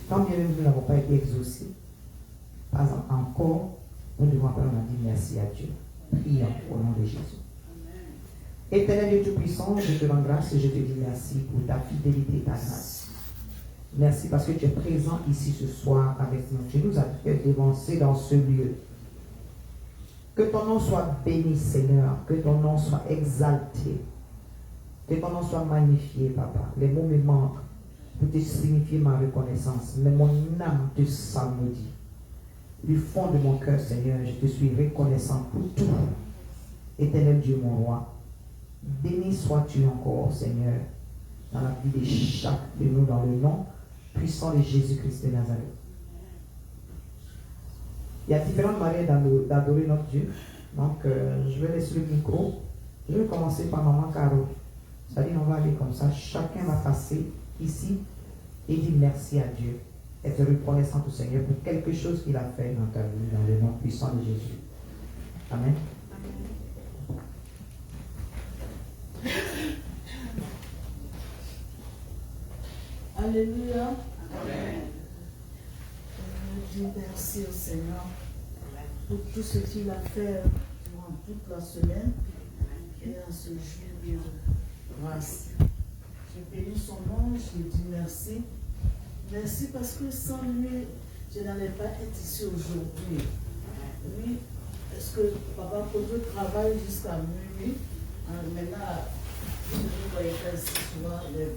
Quand bien même nous n'avons pas été exaucés, pas encore, nous devons apprendre à dire merci à Dieu. Prions au nom de Jésus. Éternel Dieu Tout-Puissant, je te rends grâce et je te dis merci pour ta fidélité et ta grâce. Merci parce que tu es présent ici ce soir avec nous. Tu nous as fait dévancer dans ce lieu. Que ton nom soit béni, Seigneur. Que ton nom soit exalté. Que ton nom soit magnifié, Papa. Les mots me manquent pour te signifier ma reconnaissance. Mais mon âme te salmodie. Du fond de mon cœur, Seigneur, je te suis reconnaissant pour tout. Éternel Dieu, mon roi. Béni sois-tu encore, Seigneur, dans la vie de chaque de nous, dans le nom puissant de Jésus-Christ de Nazareth. Il y a différentes manières d'adorer notre Dieu. Donc, je vais laisser le micro. Je vais commencer par Maman Caro. C'est-à-dire, on va aller comme ça. Chacun va passer ici et dire merci à Dieu. Être reconnaissant au Seigneur pour quelque chose qu'il a fait dans ta vie, dans le nom puissant de Jésus. Amen. Alléluia. Amen. Je dis merci au Seigneur pour tout ce qu'il a fait durant toute la semaine et à ce jour de grâce. Je bénis son nom, je lui dis merci. Merci parce que sans lui, je n'allais pas être ici aujourd'hui. Oui, parce que Papa Kojo travaille jusqu'à minuit. Maintenant, je ne voyais pas ici souvent les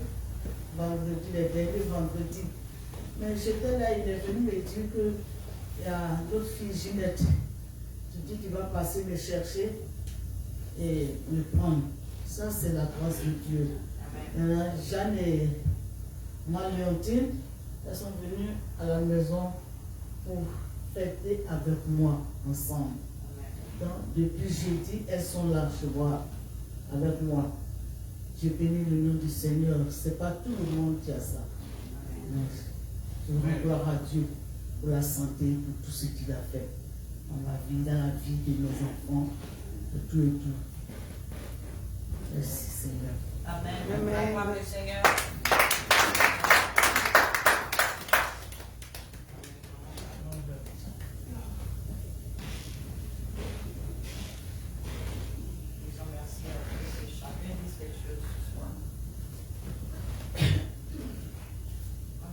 vendredis, les derniers vendredis. Mais j'étais là, il est venu me dire qu'il y a l'autre fille, Ginette. Je dis qu'il va passer me chercher et me prendre. Ça, c'est la grâce de Dieu. Jeanne et Léontine, elles sont venues à la maison pour fêter avec moi ensemble. Donc, depuis jeudi, elles sont là, je vois, avec moi. Je bénis le nom du Seigneur. Ce n'est pas tout le monde qui a ça. Je rends gloire à Dieu pour la santé, pour tout ce qu'il a fait dans la vie de nos enfants, de tout et tout. Merci Seigneur. Amen. Amen. Amen. Seigneur.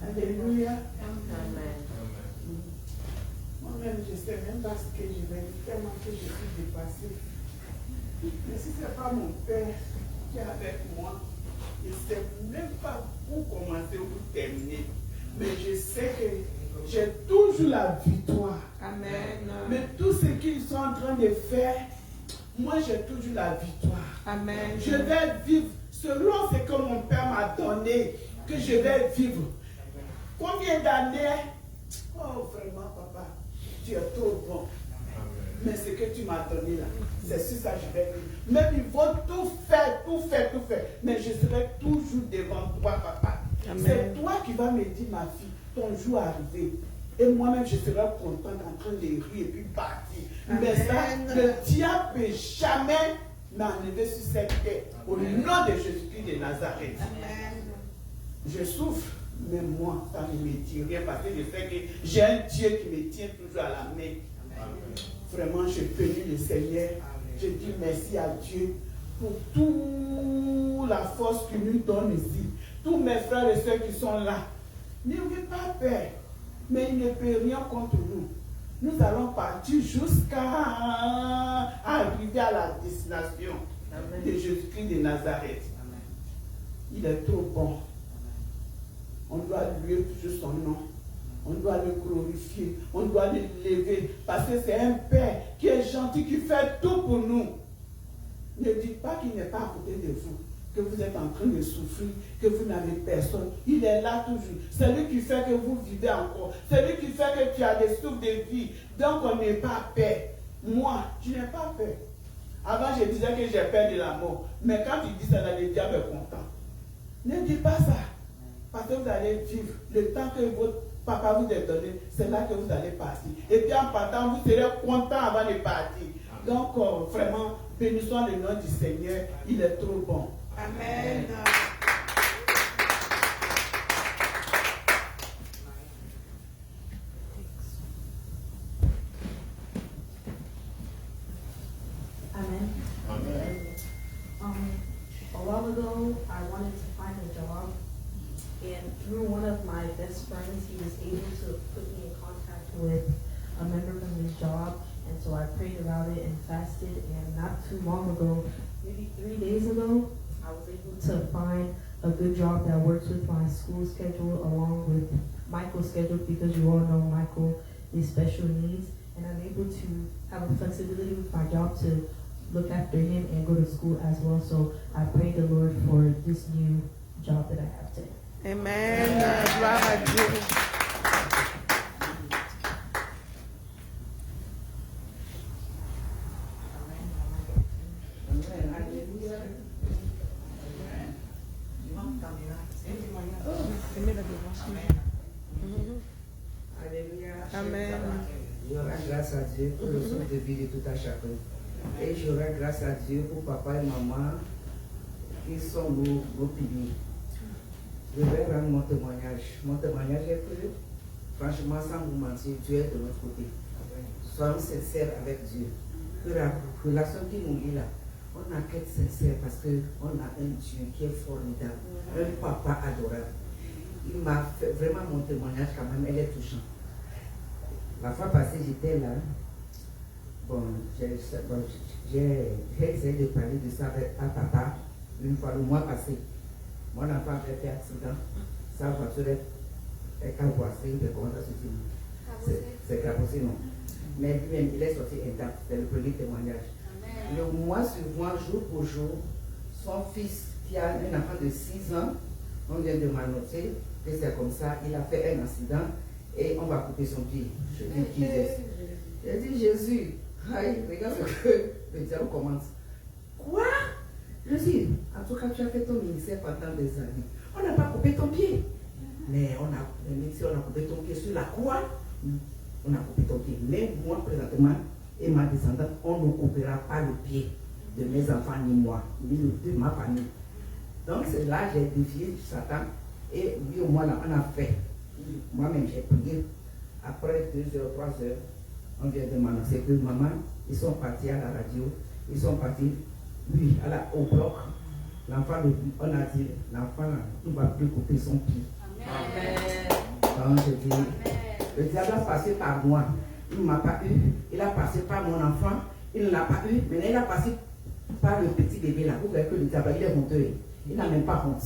Alléluia. Amen. Moi-même, je ne sais même pas ce que je vais dire, tellement que je suis dépassée. Mais si ce n'est pas mon Père qui est avec moi, je ne sais même pas où commencer ou où terminer. Mais je sais que j'ai toujours la victoire. Amen. Mais tout ce qu'ils sont en train de faire, moi j'ai toujours la victoire. Amen. Je vais vivre selon ce que mon Père m'a donné, que je vais vivre. Combien d'années? Oh vraiment papa, tu es trop bon. Mais ce que tu m'as donné là, c'est sur ça que je vais vivre. Même ils vont tout faire. Mais je serai toujours devant toi papa. C'est toi qui vas me dire ma fille, ton jour est arrivé. Et moi-même je serai contente en train de rire et puis partir. Mais ça, le diable ne peut jamais m'enlever sur cette terre. Au nom de Jésus-Christ de Nazareth. Amen. Je souffre. Mais moi, ça ne me dit rien parce que je sais que j'ai un Dieu qui me tient toujours à la main. Amen. Vraiment, je bénis le Seigneur. Amen. Je dis merci à Dieu pour toute la force qu'il nous donne ici. Tous mes frères et sœurs qui sont là. N'ayez pas peur, mais il ne peut rien contre nous. Nous allons partir jusqu'à arriver à la destination. Amen. De Jésus-Christ de Nazareth. Amen. Il est trop bon. On doit louer toujours son nom. On doit le glorifier. On doit le lever. Parce que c'est un Père qui est gentil, qui fait tout pour nous. Ne dites pas qu'il n'est pas à côté de vous. Que vous êtes en train de souffrir. Que vous n'avez personne. Il est là toujours. C'est lui qui fait que vous vivez encore. C'est lui qui fait que tu as des souffles de vie. Donc on n'est pas peur. Moi, je n'ai pas peur. Avant, je disais que j'ai peur de la mort. Mais quand il dit ça, là, le diable est content. Ne dites pas ça. Parce que vous allez vivre le temps que votre papa vous a donné, c'est là que vous allez partir. Et puis en partant, vous serez content avant de partir. Donc vraiment, bénissons le nom du Seigneur, il est trop bon. Amen. one of my best friends, he was able to put me in contact with a member from his job, and so I prayed about it and fasted, and not too long ago, maybe 3 days ago, I was able to find a good job that works with my school schedule along with Michael's schedule, because you all know Michael is special needs, and I'm able to have a flexibility with my job to look after him and go to school as well. So I pray the Lord for this new job that I have today. Amen. Gloire à Dieu. Amen. Je rends grâce à Dieu pour le son de vie de tout à chacun. Et je rends grâce à Dieu pour papa et maman qui sont nos piliers. Je vais rendre mon témoignage. Mon témoignage est que, franchement, sans vous mentir, Dieu est de notre côté. Soyons sincères avec Dieu. Que la relation qui nous lie là, on a qu'à être sincère parce qu'on a un Dieu qui est formidable, un papa adorable. Il m'a fait vraiment mon témoignage quand même, elle est touchante. La fois passée, j'étais là. Bon, j'ai essayé de parler de ça à papa une fois le mois passé. Mon enfant avait fait accident. Sa voiture est cabossée. Comment ça se dit? C'est cabossé, non. Mais lui-même, il est sorti intact. C'est le premier témoignage. Le mois suivant, jour pour jour, son fils, qui a un enfant de 6 ans, on vient de m'annoncer que c'est comme ça, il a fait un accident et on va couper son pied. Je dis, qui est-ce? J'ai dit, Jésus, aïe, regarde ce que le diable commence. Quoi? Je dis, en tout cas, tu as fait ton ministère pendant des années. On n'a pas coupé ton pied. Mais on a coupé ton pied sur la croix. On a coupé ton pied. Mais moi, présentement, et ma descendante, on ne coupera pas le pied de mes enfants, ni moi, ni de ma famille. Donc, c'est là que j'ai défié Satan. Et lui, au moins, là, on a fait. Moi-même, j'ai prié. Après 2 heures, 3 heures, on vient de m'annoncer que maman, ils sont partis à la radio. Ils sont partis, lui, au bloc. L'enfant, on a dit, l'enfant, il ne va plus couper son pied. Donc, je dis, le diable a passé par moi. Il ne m'a pas eu. Il a passé par mon enfant. Il ne l'a pas eu. Maintenant, il a passé par le petit bébé là. Vous voyez que le diable, il est honteux. Il n'a même pas honte.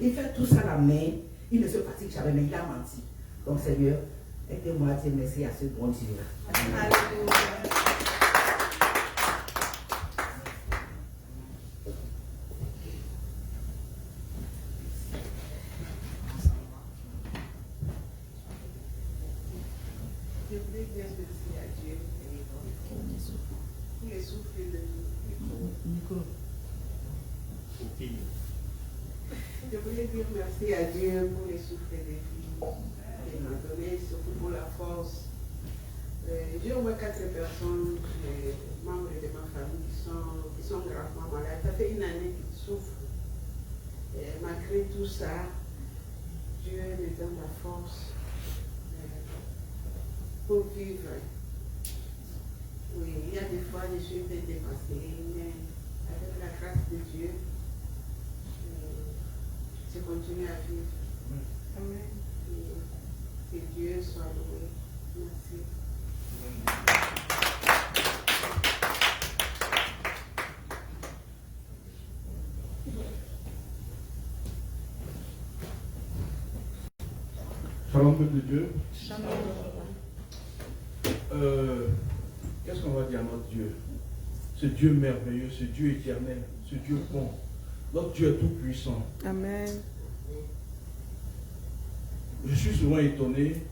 Il fait tout ça la main. Il ne se fatigue jamais, mais il a menti. Donc, Seigneur, aidez-moi à dire merci à ce bon Dieu là. Alléluia. Je voulais dire merci à Dieu pour les souffles de micro. Je voulais dire merci à Dieu pour les souffles de vie qu'il m'a donné, surtout pour la force. J'ai au moins 4 personnes, membres de ma famille, qui sont gravement malades. Ça fait 1 année qu'ils souffrent. Et malgré tout ça, Dieu me donne la force pour vivre. Oui, il y a des fois, je suis un peu dépassée, mais avec la grâce de Dieu, je continue à vivre. Amen. Et que Dieu soit loué. Merci. Shalom, peuple de Dieu. Shalom. Qu'est-ce qu'on va dire à notre Dieu? Ce Dieu merveilleux, ce Dieu éternel, ce Dieu bon. Notre Dieu est tout puissant. Amen. Je suis souvent étonné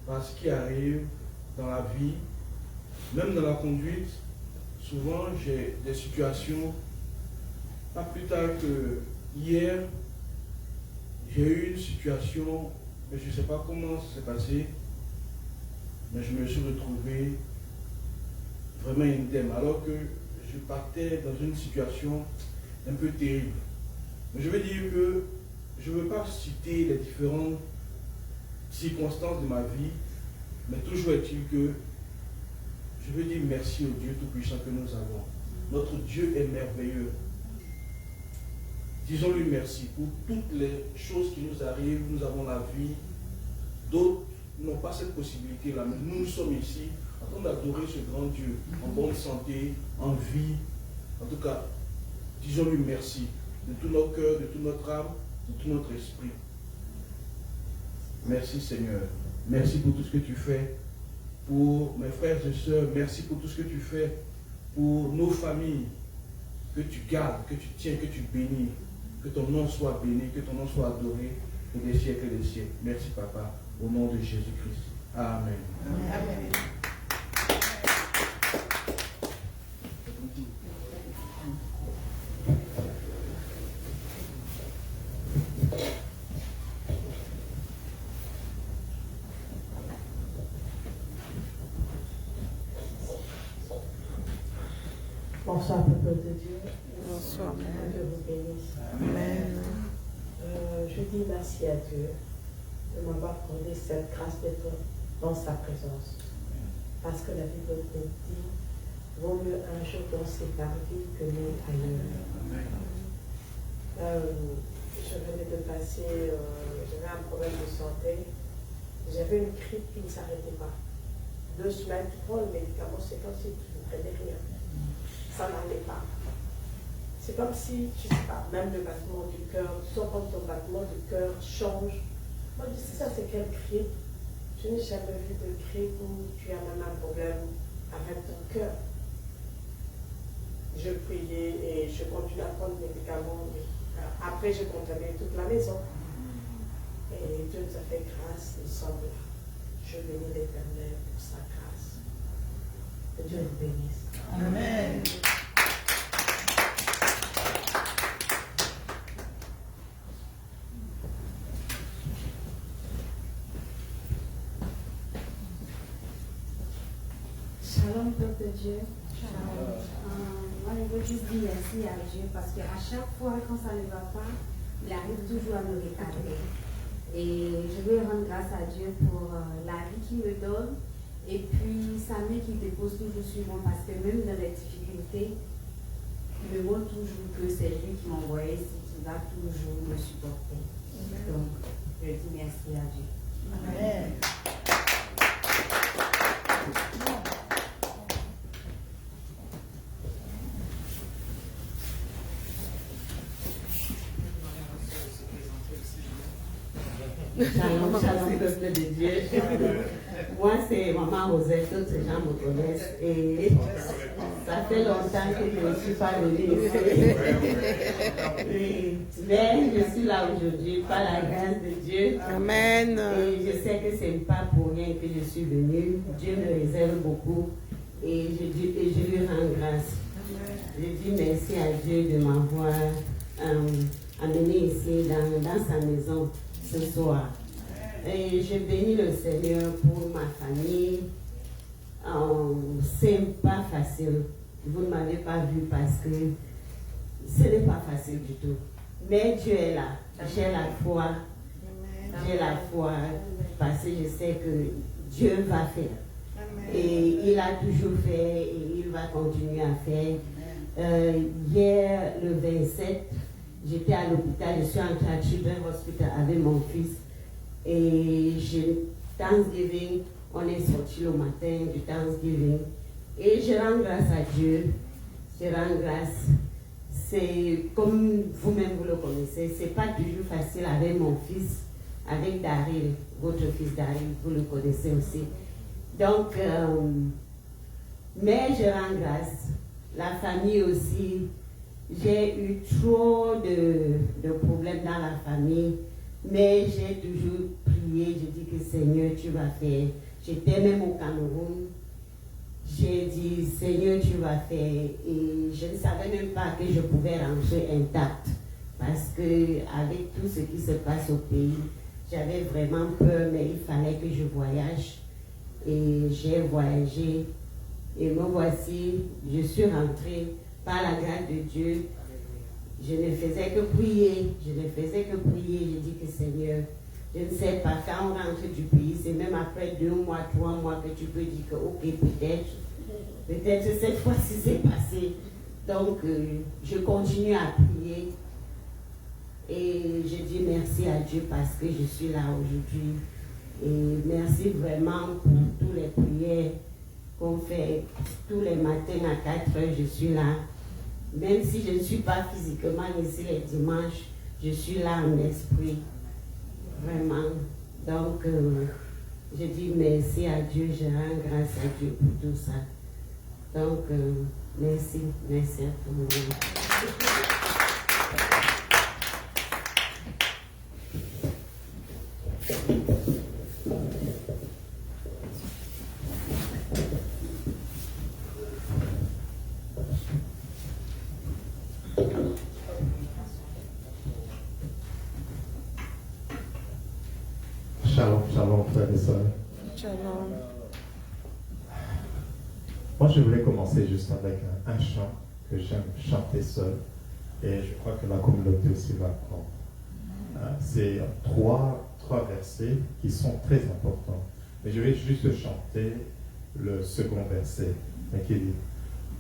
par ce qui arrive dans la vie, même dans la conduite. Souvent, j'ai des situations, pas plus tard que hier, j'ai eu une situation, mais je ne sais pas comment ça s'est passé, mais je me suis retrouvé vraiment indemne, alors que je partais dans une situation un peu terrible. Mais je veux dire que je ne veux pas citer les différentes circonstances de ma vie, mais toujours est-il que je veux dire merci au Dieu Tout-Puissant que nous avons. Notre Dieu est merveilleux. Disons-lui merci pour toutes les choses qui nous arrivent. Nous avons la vie. D'autres n'ont pas cette possibilité-là. Mais nous sommes ici en train d'adorer ce grand Dieu, en bonne santé, en vie. En tout cas, disons-lui merci de tout notre cœur, de toute notre âme, de tout notre esprit. Merci Seigneur. Merci pour tout ce que tu fais pour mes frères et sœurs. Merci pour tout ce que tu fais pour nos familles. Que tu gardes, que tu tiens, que tu bénis. Que ton nom soit béni, que ton nom soit adoré pour des siècles et des siècles. Merci Papa, au nom de Jésus-Christ. Amen. Amen. Bonsoir, peuple de Dieu. Bonsoir. Dieu vous bénisse. Amen. Je dis merci à Dieu de m'avoir accordé cette grâce d'être dans sa présence. Parce que la Bible nous dit, vaut mieux un jour dans ses parvis que mille ailleurs. Je venais de passer, j'avais un problème de santé. J'avais une grippe qui ne s'arrêtait pas. 2 semaines, tu prends le médicament, c'est comme si tu ne prenais rien. Ça n'allait pas. C'est comme si, je ne sais pas, même le battement du cœur, tu sens quand ton battement du cœur change. Moi, je dis, ça c'est quelle grippe? Je n'ai jamais vu de grippe où tu as même un problème avec ton cœur. Je priais et je continue à prendre des médicaments. Après, j'ai contaminé toute la maison. Et Dieu nous a fait grâce, nous sommes là. Je bénis l'Éternel pour sa grâce. Que Dieu vous bénisse. Amen. Shalom, peuple de Dieu. Moi, je veux juste dire merci à Dieu parce qu'à chaque fois quand ça ne va pas, il arrive toujours à me rétablir. Et je veux rendre grâce à Dieu pour la vie qu'il me donne et puis sa main qui dépose toujours sur moi parce que même dans les difficultés, il me montre toujours que c'est lui qui m'a envoyé, qui va toujours me supporter. Donc, je dis merci à Dieu. Amen. Shalom, shalom, peuple de Dieu. Moi, c'est Maman Rosette, toutes ces gens me connaissent. Et ça fait longtemps que je ne suis pas venue ici. Mais je suis là aujourd'hui par la grâce de Dieu. Amen. Et je sais que ce n'est pas pour rien que je suis venue. Dieu me réserve beaucoup. Et je lui rends grâce. Je dis merci à Dieu de m'avoir amené ici dans sa maison ce soir. Et je bénis le Seigneur pour ma famille. C'est pas facile. Vous ne m'avez pas vu parce que ce n'est pas facile du tout. Mais Dieu est là. J'ai la foi. J'ai la foi parce que je sais que Dieu va faire. Et il a toujours fait et il va continuer à faire. Hier, le 27, j'étais à l'hôpital, je suis entrée à Children's Hospital avec mon fils. Et Thanksgiving, on est sorti le matin du Thanksgiving. Et je rends grâce à Dieu. Je rends grâce. C'est comme vous-même vous le connaissez, c'est pas toujours facile avec mon fils, avec Daryl, votre fils Daryl, vous le connaissez aussi. Donc, mais je rends grâce. La famille aussi. J'ai eu trop de problèmes dans la famille, mais j'ai toujours prié. Je dis que Seigneur, tu vas faire. J'étais même au Cameroun. J'ai dit, Seigneur, tu vas faire. Et je ne savais même pas que je pouvais rentrer intact. Parce que avec tout ce qui se passe au pays, j'avais vraiment peur, mais il fallait que je voyage. Et j'ai voyagé. Et me voici, je suis rentrée. Par la grâce de Dieu, je ne faisais que prier. Je ne faisais que prier. Je dis que Seigneur, je ne sais pas, quand on rentre du pays, c'est même après 2 mois, 3 mois que tu peux dire que ok, peut-être cette fois-ci c'est passé. Donc, je continue à prier. Et je dis merci à Dieu parce que je suis là aujourd'hui. Et merci vraiment pour toutes les prières qu'on fait tous les matins à 4 heures, je suis là. Même si je ne suis pas physiquement ici les dimanches, je suis là en esprit. Vraiment. Donc, je dis merci à Dieu, je rends grâce à Dieu pour tout ça. Donc, merci à tout le monde. Shalom, shalom, frères et sœurs. Shalom. Moi, je voulais commencer juste avec un chant que j'aime chanter seul. Et je crois que la communauté aussi va apprendre. C'est trois versets qui sont très importants. Mais je vais juste chanter le second verset, qui dit: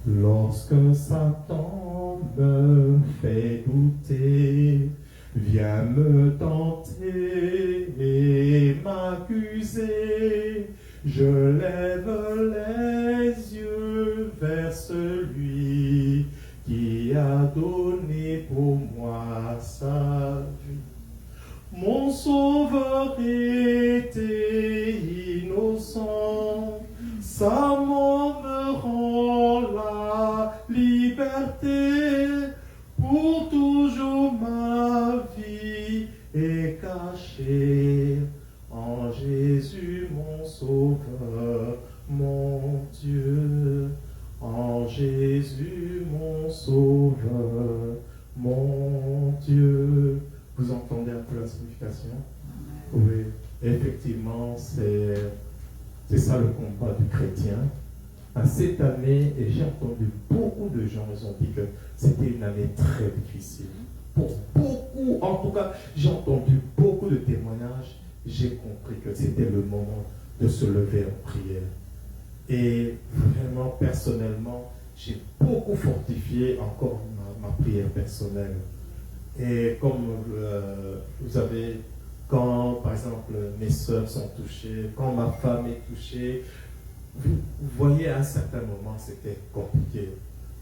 lorsque Satan me fait douter, viens me tenter et m'accuser, je lève les yeux vers celui qui a donné pour moi sa vie. Mon sauveur était innocent, sa mort me rend la liberté. Pour toujours ma vie est cachée en Jésus mon sauveur, mon Dieu. En Jésus mon sauveur, mon Dieu. Vous entendez un peu la signification? Oui, effectivement, c'est ça le combat du chrétien. Cette année, et j'ai entendu beaucoup de gens, ils ont dit que c'était une année très difficile. Pour beaucoup, en tout cas, j'ai entendu beaucoup de témoignages, j'ai compris que c'était le moment de se lever en prière. Et vraiment, personnellement, j'ai beaucoup fortifié encore ma prière personnelle. Et comme vous savez, quand par exemple mes soeurs sont touchées, quand ma femme est touchée, vous voyez à un certain moment c'était compliqué.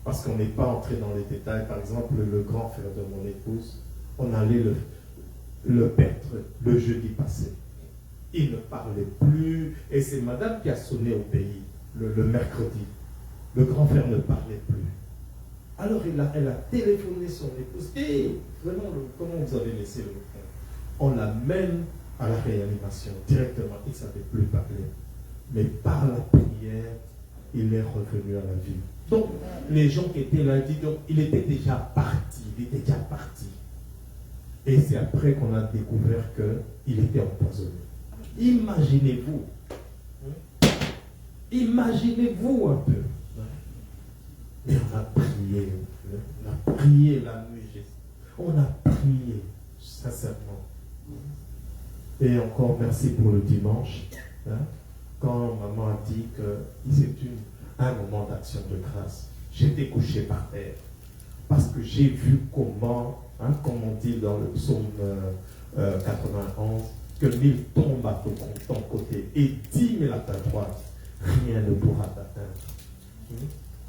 Parce qu'on n'est pas entré dans les détails. Par exemple, le grand frère de mon épouse, on allait le perdre le jeudi passé. Il ne parlait plus. Et c'est madame qui a sonné au pays le mercredi. Le grand frère ne parlait plus. Alors elle a téléphoné son épouse. Et vraiment, comment vous avez laissé le frère? On l'amène à la réanimation directement. Il ne savait plus parler. Mais par la prière, il est revenu à la vie. Donc, les gens qui étaient là disent, donc, il était déjà parti. Et c'est après qu'on a découvert qu'il était empoisonné. Imaginez-vous. Imaginez-vous un peu. Mais on a prié. On a prié la nuit. On a prié, sincèrement. Et encore merci pour le dimanche. Quand maman a dit que c'est un moment d'action de grâce, j'étais couché par terre. Parce que j'ai vu comment, comme on dit dans le psaume 91, que 1000 tombent à ton côté et 10 000 à ta droite, rien ne pourra t'atteindre.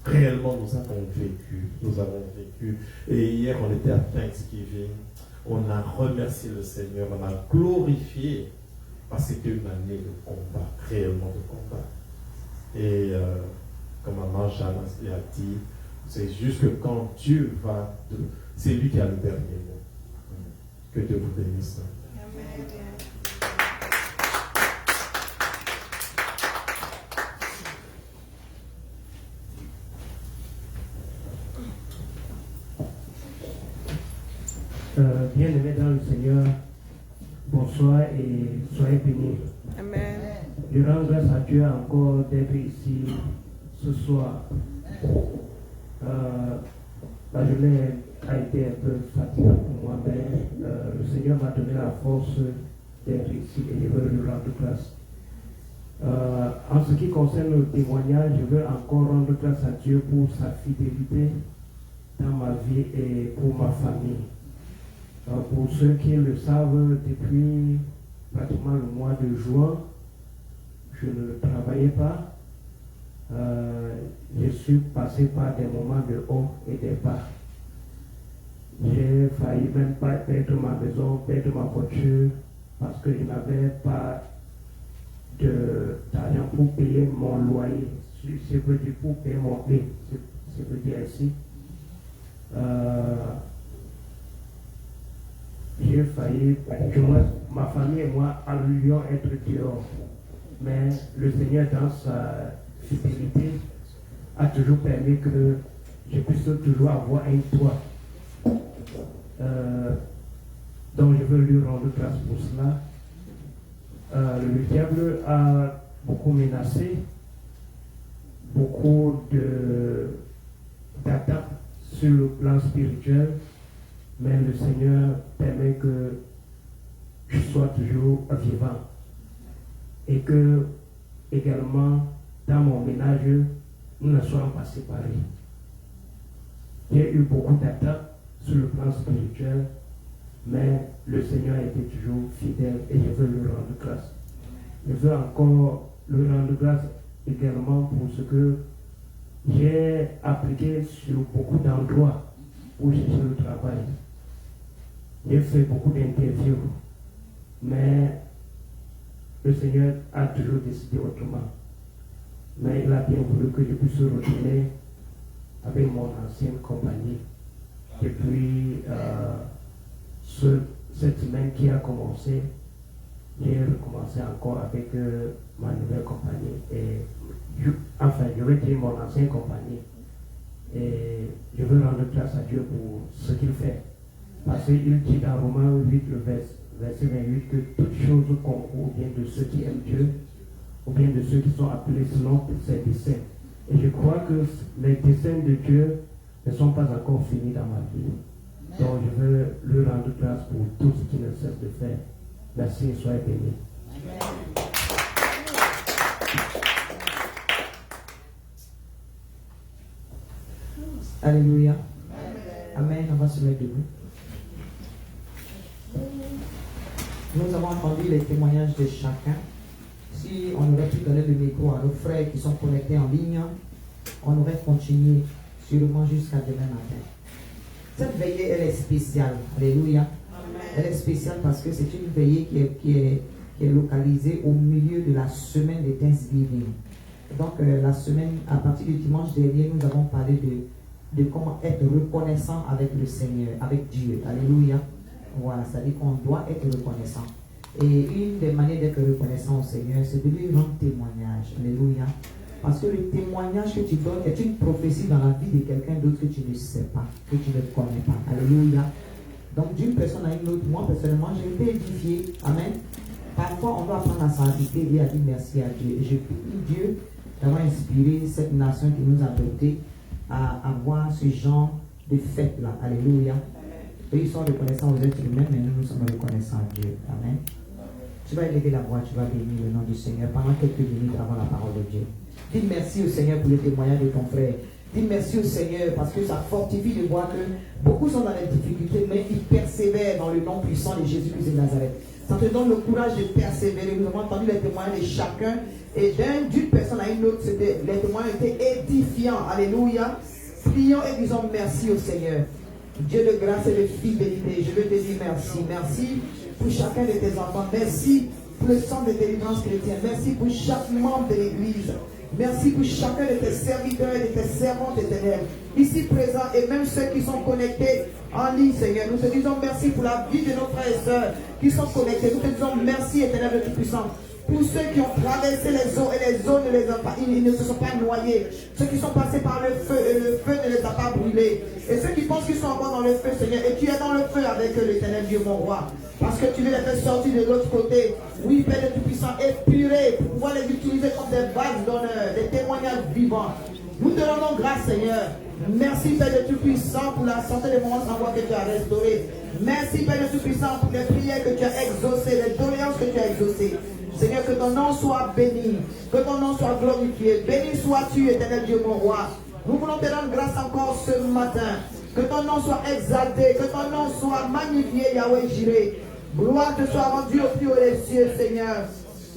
Réellement, nous avons vécu. Et hier, on était à Thanksgiving. On a remercié le Seigneur, on a glorifié. Parce que c'était une année de combat, réellement de combat. Et comme maman Jeanne a dit, c'est juste que quand Dieu va, c'est lui qui a le dernier mot. Que Dieu vous bénisse. Amen. Bien-aimés dans le Seigneur, bonsoir et soyez bénis. Amen. Je rends grâce à Dieu encore d'être ici ce soir. La journée a été un peu fatigante pour moi, mais le Seigneur m'a donné la force d'être ici et je veux lui rendre grâce. En ce qui concerne le témoignage, je veux encore rendre grâce à Dieu pour sa fidélité dans ma vie et pour ma famille. Pour ceux qui le savent, depuis pratiquement le mois de juin, je ne travaillais pas. Je suis passé par des moments de haut et des bas. J'ai failli même pas perdre ma maison, perdre ma voiture, parce que je n'avais pas d'argent pour payer mon loyer. Je veux dire pour payer mon paie, je veux dire ici. J'ai failli, ma famille et moi allions être dehors. Mais le Seigneur, dans sa fidélité, a toujours permis que je puisse toujours avoir un toit. Donc je veux lui rendre grâce pour cela. Le diable a beaucoup menacé, beaucoup d'attaques sur le plan spirituel, mais le Seigneur permet que je sois toujours vivant et que également dans mon ménage nous ne soyons pas séparés. J'ai eu beaucoup d'attaques sur le plan spirituel, mais le Seigneur a été toujours fidèle et je veux lui rendre grâce. Je veux encore lui rendre grâce également pour ce que j'ai appliqué sur beaucoup d'endroits pour chercher le travail. J'ai fait beaucoup d'interviews, mais le Seigneur a toujours décidé autrement. Mais il a bien voulu que je puisse retourner avec mon ancienne compagnie. Et puis, cette semaine qui a commencé, j'ai recommencé encore avec ma nouvelle compagnie. Et je vais dire mon ancienne compagnie. Et je veux rendre grâce à Dieu pour ce qu'il fait. Parce qu'il dit dans Romains 8, le verset 28, que toutes choses concourent bien de ceux qui aiment Dieu, ou bien de ceux qui sont appelés selon ses desseins. Et je crois que les desseins de Dieu ne sont pas encore finis dans ma vie. Donc je veux lui rendre grâce pour tout ce qu'il ne cesse de faire. Merci et soyez bénis. Alléluia. Amen. On va se mettre debout. Nous avons entendu les témoignages de chacun. Si on aurait pu donner le micro à nos frères qui sont connectés en ligne, on aurait continué sûrement jusqu'à demain matin. Cette veillée, elle est spéciale. Alléluia. Elle est spéciale parce que c'est une veillée qui est localisée au milieu de la semaine de Thanksgiving. Donc la semaine, à partir du dimanche dernier, nous avons parlé de comment être reconnaissant avec le Seigneur, avec Dieu. Alléluia. Voilà, ça dit qu'on doit être reconnaissant. Et une des manières d'être reconnaissant au Seigneur, c'est de lui rendre témoignage. Alléluia. Parce que le témoignage que tu donnes est une prophétie dans la vie de quelqu'un d'autre que tu ne sais pas, que tu ne connais pas. Alléluia. Donc d'une personne à une autre, moi personnellement, j'ai été édifié. Amen. Parfois, on doit apprendre à s'inviter et à dire merci à Dieu. Et je prie Dieu d'avoir inspiré cette nation qui nous a dotés à avoir ce genre de fête-là. Alléluia. Eux, ils sont reconnaissants aux êtres humains, mais nous sommes reconnaissants à Dieu. Amen. Tu vas élever la voix, tu vas bénir le nom du Seigneur pendant quelques minutes avant la parole de Dieu. Dis merci au Seigneur pour le témoignage de ton frère. Dis merci au Seigneur parce que ça fortifie de voir que beaucoup sont dans les difficultés, mais ils persévèrent dans le nom puissant de Jésus-Christ de Nazareth. Ça te donne le courage de persévérer. Nous avons entendu les témoignages de chacun et d'une personne à une autre, les témoignages étaient édifiants. Alléluia. Prions et disons merci au Seigneur. Dieu de grâce et de fidélité, je veux te dire merci. Merci pour chacun de tes enfants. Merci pour le sang de délivrance chrétienne. Merci pour chaque membre de l'Église. Merci pour chacun de tes serviteurs et de tes servantes éternelles, ici présents et même ceux qui sont connectés en ligne, Seigneur. Nous te disons merci pour la vie de nos frères et sœurs qui sont connectés. Nous te disons merci, éternel de Tout-Puissant. Pour ceux qui ont traversé les eaux et les eaux ne les ont pas, ils ne se sont pas noyés. Ceux qui sont passés par le feu et le feu ne les a pas brûlés. Et ceux qui pensent qu'ils sont encore dans le feu, Seigneur, et tu es dans le feu avec l'Éternel Dieu, mon roi. Parce que tu veux les faire sortir de l'autre côté. Oui, Père de Tout-Puissant, épurés pour pouvoir les utiliser comme des vases d'honneur, des témoignages vivants. Nous te rendons grâce, Seigneur. Merci, Père de Tout-Puissant, pour la santé des moments sans voix que tu as restaurés. Merci, Père de Tout-Puissant, pour les prières que tu as exaucées, les doléances que tu as exaucées. Seigneur, que ton nom soit béni, que ton nom soit glorifié. Béni sois-tu, éternel Dieu, mon roi. Nous voulons te rendre grâce encore ce matin Que ton nom soit exalté, que ton nom soit magnifié, Yahweh Jireh. Gloire te soit rendue au plus haut des cieux, Seigneur.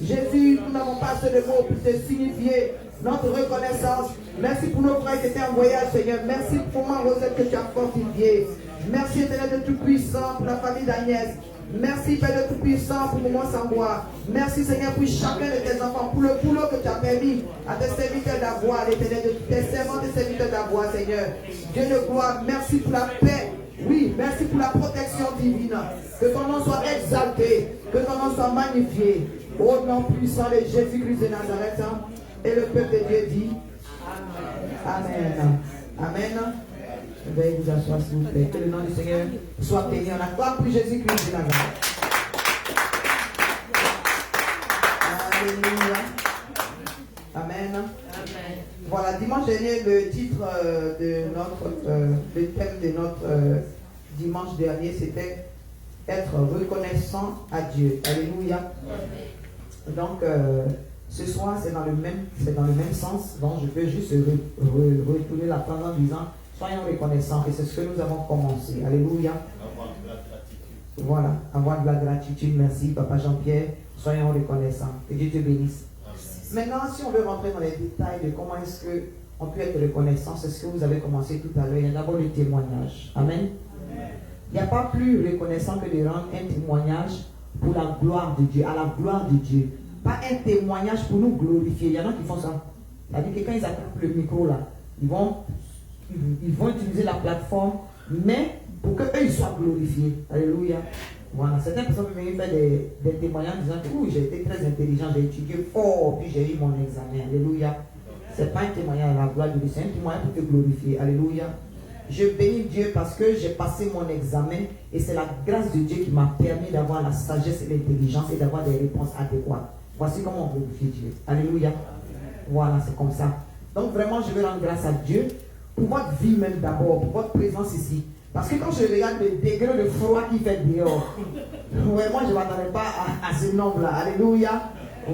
Jésus, nous n'avons pas assez de mots pour te signifier notre reconnaissance. Merci pour nos frères qui étaient en voyage, Seigneur. Merci pour ma Rosette que tu as fortifiée. Merci, Éternel de Tout-Puissant, pour la famille d'Agnès. Merci, Père de Tout-Puissant, pour Maman Sambois. Merci, Seigneur, pour chacun de tes enfants, pour le boulot que tu as permis à tes serviteurs d'avoir, l'Éternel, de tes servants, tes serviteurs d'avoir, Seigneur. Dieu de gloire, merci pour la paix. Oui, merci pour la protection divine. Que ton nom soit exalté, que ton nom soit magnifié. Au nom puissant de Jésus-Christ de Nazareth. Et le peuple de Dieu dit Amen. Amen. Veuillez vous asseoir, s'il vous plaît. Que le nom du Seigneur soit béni. On acclame pour Jésus-Christ de Nazareth. Alléluia. Amen. Amen. Voilà, dimanche dernier, le titre de le thème de notre dimanche dernier, c'était être reconnaissant à Dieu. Alléluia. Donc, ce soir, c'est dans le même sens. Donc, je peux juste retourner la phrase en disant soyons reconnaissants. Et c'est ce que nous avons commencé. Alléluia. Avoir de la gratitude. Voilà, avoir de la gratitude. Merci, Papa Jean-Pierre. Soyons reconnaissants. Que Dieu te bénisse. Maintenant, si on veut rentrer dans les détails de comment est-ce qu'on peut être reconnaissant, c'est ce que vous avez commencé tout à l'heure. Il y a d'abord le témoignage. Amen. Il n'y a pas plus reconnaissant que de rendre un témoignage pour la gloire de Dieu, à la gloire de Dieu. Pas un témoignage pour nous glorifier. Il y en a qui font ça. C'est-à-dire que quand ils attrapent le micro là, ils vont utiliser la plateforme, mais pour qu'eux ils soient glorifiés. Alléluia. Voilà. Certaines personnes peuvent venir faire des témoignages disant que j'ai été très intelligent, j'ai étudié fort, puis j'ai eu mon examen. Alléluia. Ce n'est pas un témoignage à la gloire de Dieu, c'est un témoignage pour te glorifier. Alléluia. Je bénis Dieu parce que j'ai passé mon examen et c'est la grâce de Dieu qui m'a permis d'avoir la sagesse et l'intelligence et d'avoir des réponses adéquates. Voici comment on glorifie Dieu. Alléluia. Voilà, c'est comme ça. Donc vraiment, je veux rendre grâce à Dieu pour votre vie même d'abord, pour votre présence ici. Parce que quand je regarde le degré de froid qu'il fait dehors, ouais, moi je ne m'attendais pas à ce nombre-là. Alléluia.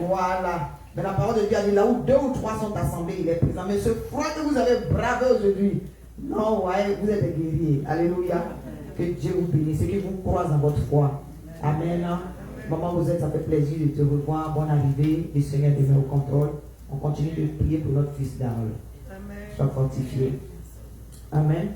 Voilà. Mais la parole de Dieu a dit là où 2 ou 3 sont assemblés, il est présent. Mais ce froid que vous avez bravé aujourd'hui, non, ouais, vous êtes des guerriers. Alléluia. Que Dieu vous bénisse et qu'il vous croise dans votre foi. Amen. Maman Rosette, ça fait plaisir de te revoir. Bonne arrivée. Le Seigneur demeure au contrôle. On continue de prier pour notre fils d'Arle. Sois fortifié. Amen.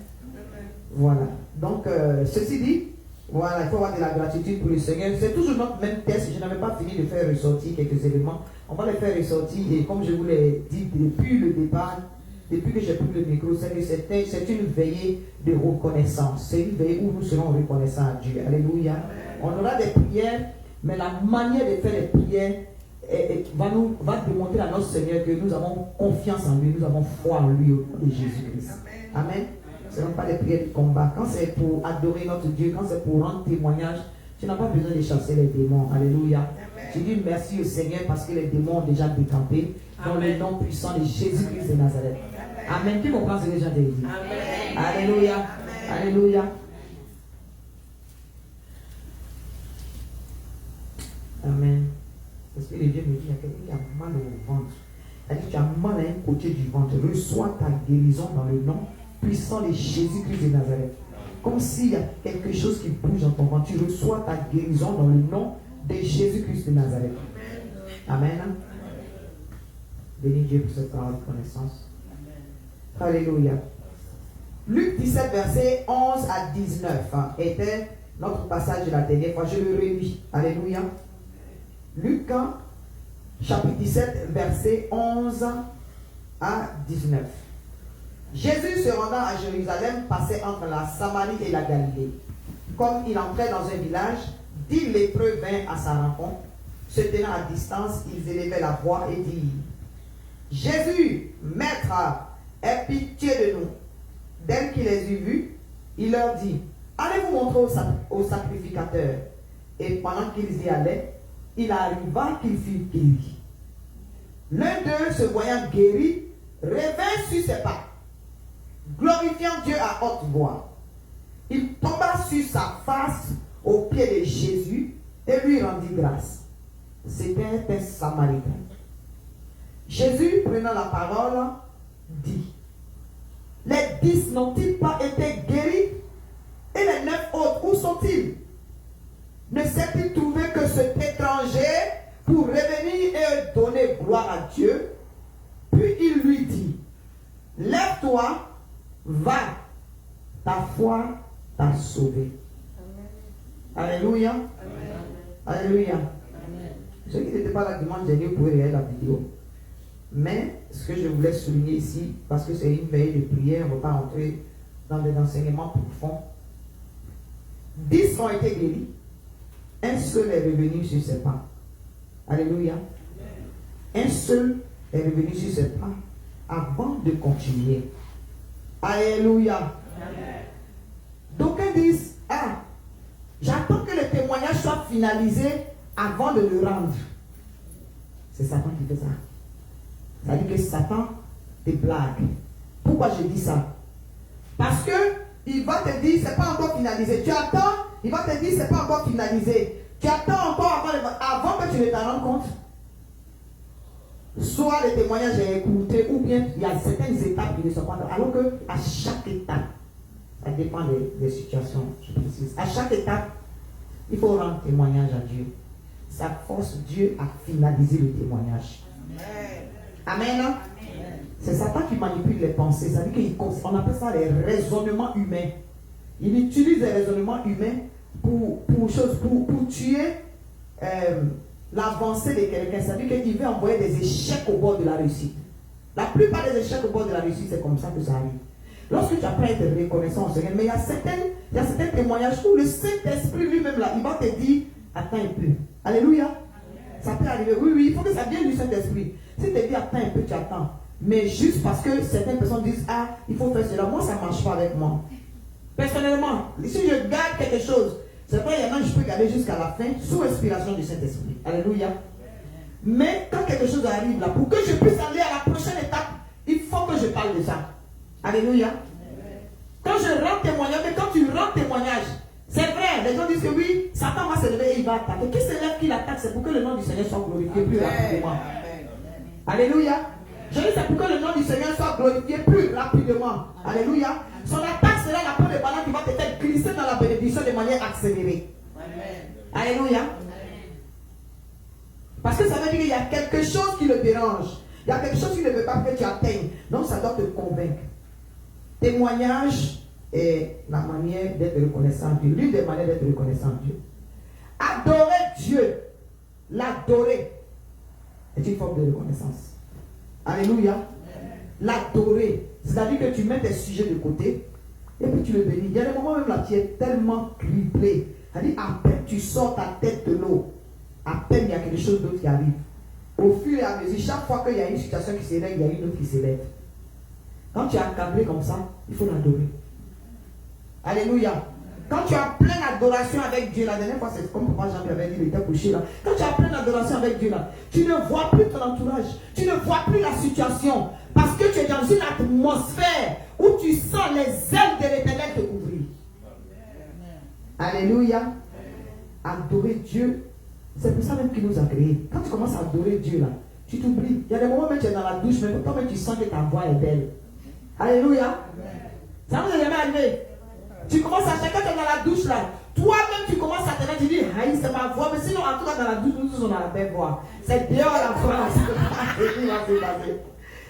Voilà. Donc, ceci dit, voilà, il faut avoir de la gratitude pour le Seigneur. C'est toujours notre même test. Je n'avais pas fini de faire ressortir quelques éléments. On va les faire ressortir. Et comme je vous l'ai dit depuis le départ, depuis que j'ai pris le micro, c'est que c'est une veillée de reconnaissance. C'est une veillée où nous serons reconnaissants à Dieu. Alléluia. On aura des prières, mais la manière de faire les prières va démontrer à notre Seigneur que nous avons confiance en lui, nous avons foi en lui, au nom de Jésus-Christ. Amen. Ce ne sont pas des prières de combat. Quand c'est pour adorer notre Dieu, quand c'est pour rendre témoignage, tu n'as pas besoin de chasser les démons. Alléluia. Tu dis merci au Seigneur parce que les démons ont déjà décampé dans le nom puissant de Jésus-Christ de Nazareth. Amen. Qui comprend ce que j'ai dit? Alléluia. Alléluia. Amen. Parce que le Dieu me dit, il y a quelqu'un qui a mal au ventre. C'est-à-dire que tu as mal à un côté du ventre. Reçois ta guérison dans le nom puissant de Jésus-Christ de Nazareth. Comme s'il y a quelque chose qui bouge dans ton ventre. Tu reçois ta guérison dans le nom de Jésus-Christ de Nazareth. Amen. Bénis Dieu pour cette parole de connaissance. Alléluia. Luc 17, verset 11 à 19 était notre passage de la dernière fois. Je le relis. Alléluia. Luc, chapitre 17, verset 11 à 19. Jésus, se rendant à Jérusalem, passait entre la Samarie et la Galilée. Comme il entrait dans un village, 10 lépreux vinrent à sa rencontre. Se tenant à distance, ils élevaient la voix et dirent: Jésus, Maître, aie pitié de nous. Dès qu'il les eut vus, il leur dit: Allez vous montrer au sacrificateur. Et pendant qu'ils y allaient, il arriva qu'ils furent guéris. L'un d'eux, se voyant guéri, revint sur ses pas, glorifiant Dieu à haute voix. Il tomba sur sa face aux pieds de Jésus et lui rendit grâce. C'était un Samaritain. Jésus, prenant la parole, dit: Les 10 n'ont-ils pas été guéris? Et les 9 autres, où sont-ils? Ne s'est-il trouvé que cet étranger pour revenir et donner gloire à Dieu? Puis il lui dit, lève-toi, va, ta foi t'a sauvé. Alléluia. Alléluia. Ceux qui n'étaient pas là dimanche dernier, vous pouvez regarder la vidéo. Mais ce que je voulais souligner ici, parce que c'est une veille de prière, on ne va pas entrer dans des enseignements profonds. 10 ont été guéris. Un seul est revenu sur ses pas. Alléluia. Un seul est revenu sur ses pas avant de continuer. Alléluia. D'aucuns disent, ah, j'attends que le témoignage soit finalisé avant de le rendre. C'est Satan qui fait ça. Ça veut dire que Satan te blague. Pourquoi je dis ça? Parce que il va te dire, c'est pas encore finalisé. Tu attends, il va te dire, c'est pas encore finalisé. Tu attends encore avant que tu ne t'en rendes compte. Soit le témoignage est écouté, ou bien il y a certaines étapes qui ne sont pas. Alors que à chaque étape, ça dépend des situations, je précise. À chaque étape, il faut rendre témoignage à Dieu. Ça force Dieu à finaliser le témoignage. Amen. Amen. C'est Satan qui manipule les pensées. Ça veut dire qu'on appelle ça les raisonnements humains. Il utilise les raisonnements humains pour tuer l'avancée de quelqu'un. Ça veut dire qu'il veut envoyer des échecs au bord de la réussite. La plupart des échecs au bord de la réussite, c'est comme ça que ça arrive. Lorsque tu apprends à être reconnaissant, mais il y a certains témoignages où le Saint-Esprit lui-même, là, il va te dire, attends un peu. Alléluia. Ça peut arriver. Oui, il faut que ça vienne du Saint-Esprit. Si tu te dis, attends un peu, tu attends. Mais juste parce que certaines personnes disent, ah, il faut faire cela. Moi, ça ne marche pas avec moi. Personnellement, si je garde quelque chose, c'est vrai, il y en a, je peux garder jusqu'à la fin, sous inspiration du Saint-Esprit. Alléluia. Mais quand quelque chose arrive là, pour que je puisse aller à la prochaine étape, il faut que je parle de ça. Alléluia. Quand je rends témoignage, mais quand tu rends témoignage, c'est vrai, les gens disent que oui, Satan va se lever et il va attaquer. Qui se lève, qui l'attaque, c'est pour que le nom du Seigneur soit glorifié plus rapidement. Alléluia. Je dis c'est pour que le nom du Seigneur soit glorifié plus rapidement. Alléluia. Son attaque sera la peau de banane qui va te faire glisser dans la bénédiction de manière accélérée. Alléluia. Parce que ça veut dire qu'il y a quelque chose qui le dérange. Il y a quelque chose qui ne veut pas que tu atteignes. Donc ça doit te convaincre. Témoignage est la manière d'être reconnaissant à Dieu. L'une des manières d'être reconnaissant à Dieu. Adorer Dieu. L'adorer est une forme de reconnaissance. Alléluia. L'adorer. C'est-à-dire que tu mets tes sujets de côté et puis tu le bénis. Il y a des moments même là, tu es tellement criblé. C'est-à-dire, à peine tu sors ta tête de l'eau, à peine il y a quelque chose d'autre qui arrive. Au fur et à mesure, chaque fois qu'il y a une situation qui s'élève, il y a une autre qui s'élève. Quand tu es accablé comme ça, il faut l'adorer. Alléluia. Quand tu as plein d'adoration avec Dieu, la dernière fois, c'est comme Papa Jean avait dit, il était couché là. Quand tu as plein d'adoration avec Dieu là, tu ne vois plus ton entourage, tu ne vois plus la situation, parce que tu es dans une atmosphère où tu sens les ailes de l'Éternel te couvrir. Alléluia. Adorer Dieu, c'est pour ça même qu'il nous a créés. Quand tu commences à adorer Dieu là, tu t'oublies. Il y a des moments où tu es dans la douche, mais toi-même tu sens que ta voix est belle. Alléluia. Ça vous est jamais arrivé? Tu commences à chacun dans la douche là. Toi-même tu commences à te dire, tu dis, haï, c'est ma voix. Mais sinon, en tout cas, dans la douche, nous tous on a la belle voix. C'est dehors la France.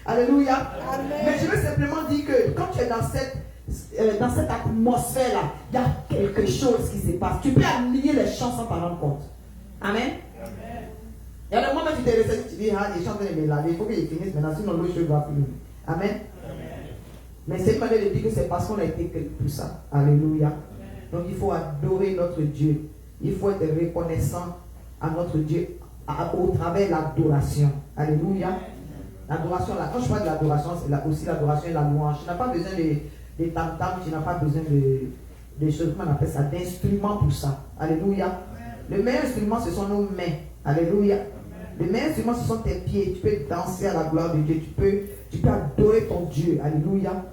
Alléluia. Amen. Mais je veux simplement dire que quand tu es dans cette atmosphère là, il y a quelque chose qui se passe. Tu peux aligner les chants sans t'en rendre compte. Amen. Il y a des moments où tu te restes, tu dis, ah, les chants viennent me laver, il faut qu'ils finissent maintenant, sinon l'eau je va finir. Amen. Mais c'est une manière de dire que c'est parce qu'on a été créé pour ça. Alléluia. Donc il faut adorer notre Dieu. Il faut être reconnaissant à notre Dieu au travers de l'adoration. Alléluia. L'adoration, là, quand je parle de l'adoration, c'est aussi l'adoration et la louange. Tu n'as pas besoin de tam-tam, tu n'as pas besoin de choses, comment on appelle ça, d'instruments pour ça. Alléluia. Le meilleur instrument, ce sont nos mains. Alléluia. Le meilleur instrument, ce sont tes pieds. Tu peux danser à la gloire de Dieu. Tu peux adorer ton Dieu. Alléluia.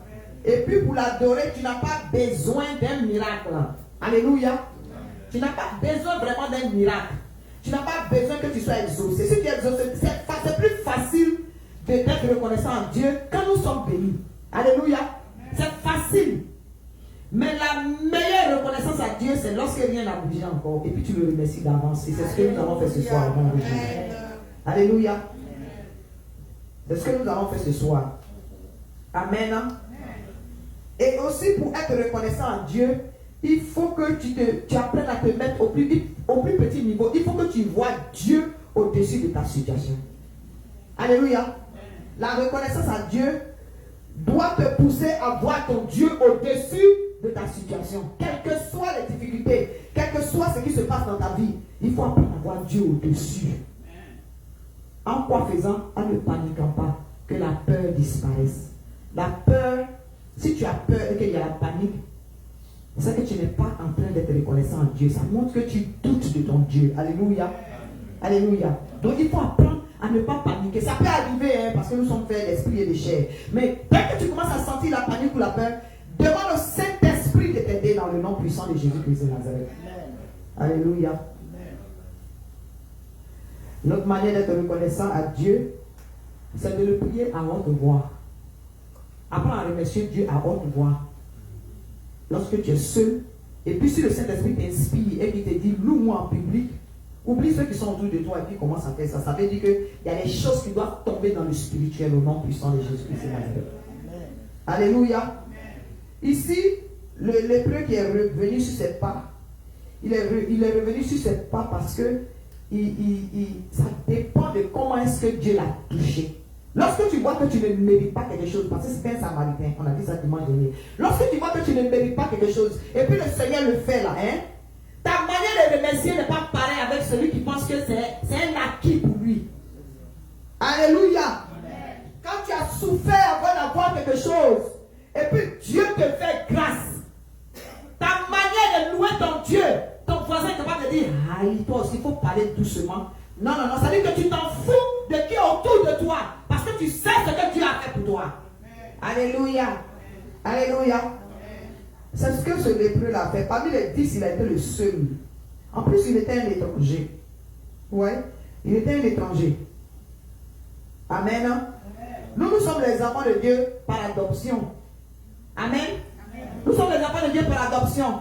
Et puis pour l'adorer, tu n'as pas besoin d'un miracle. Alléluia. Tu n'as pas besoin vraiment d'un miracle. Tu n'as pas besoin que tu sois exaucé. Si tu es exaucé, c'est plus facile d'être reconnaissant à Dieu quand nous sommes bénis. Alléluia. C'est rien n'a bougé encore. Et puis tu le remercies d'avance. Et c'est ce que nous avons fait ce soir. Au nom de Jésus. Alléluia. C'est ce que nous avons fait ce soir. Amen. Et aussi pour être reconnaissant à Dieu, il faut que tu apprennes à te mettre au plus petit niveau. Il faut que tu vois Dieu au-dessus de ta situation. Alléluia. La reconnaissance à Dieu doit te pousser à voir ton Dieu au-dessus de ta situation. Quelles que soient les difficultés, quel que soit ce qui se passe dans ta vie, il faut apprendre à voir Dieu au-dessus. En quoi faisant? En ne paniquant pas, que la peur disparaisse. La peur, si tu as peur et qu'il y a la panique, c'est que tu n'es pas en train d'être reconnaissant à Dieu. Ça montre que tu doutes de ton Dieu. Alléluia. Alléluia. Donc il faut apprendre à ne pas paniquer. Ça peut arriver parce que nous sommes faits d'esprit et de chair. Mais dès que tu commences à sentir la panique ou la peur, demande au Saint-Esprit de t'aider dans le nom puissant de Jésus-Christ de Nazareth. Alléluia. Notre manière d'être reconnaissant à Dieu, c'est de le prier à haute voix. Apprends à remercier Dieu à haute voix. Lorsque tu es seul, et puis si le Saint-Esprit t'inspire et qu'il te dit loue-moi en public, oublie ceux qui sont autour de toi et puis commence à faire ça. Ça veut dire qu'il y a des choses qui doivent tomber dans le spirituel au nom puissant de Jésus-Christ. Alléluia. Ici, le lépreux qui est revenu sur ses pas, il est revenu sur ses pas parce que ça dépend de comment est-ce que Dieu l'a touché. Lorsque tu vois que tu ne mérites pas quelque chose, parce que c'est un Samaritain, on a dit ça dimanche dernier. Lorsque tu vois que tu ne mérites pas quelque chose, et puis le Seigneur le fait là, ta manière de remercier n'est pas pareille avec celui qui pense que c'est un acquis pour lui. Alléluia. Amen. Quand tu as souffert avant d'avoir quelque chose, et puis Dieu te fait grâce, ta manière de louer ton Dieu, ton voisin est capable de dire, aïe, toi aussi, il faut parler doucement. Non, ça veut dire que tu t'en fous de qui est autour de toi, parce que tu sais ce que Dieu a fait pour toi. Amen. Alléluia. Amen. Alléluia. Amen. C'est ce que ce lépreux-là a fait. Parmi les 10, il a été le seul. En plus, il était un étranger. Ouais, il était un étranger. Amen. Amen. Nous sommes les enfants de Dieu par adoption. Amen. Amen. Nous sommes les enfants de Dieu par adoption.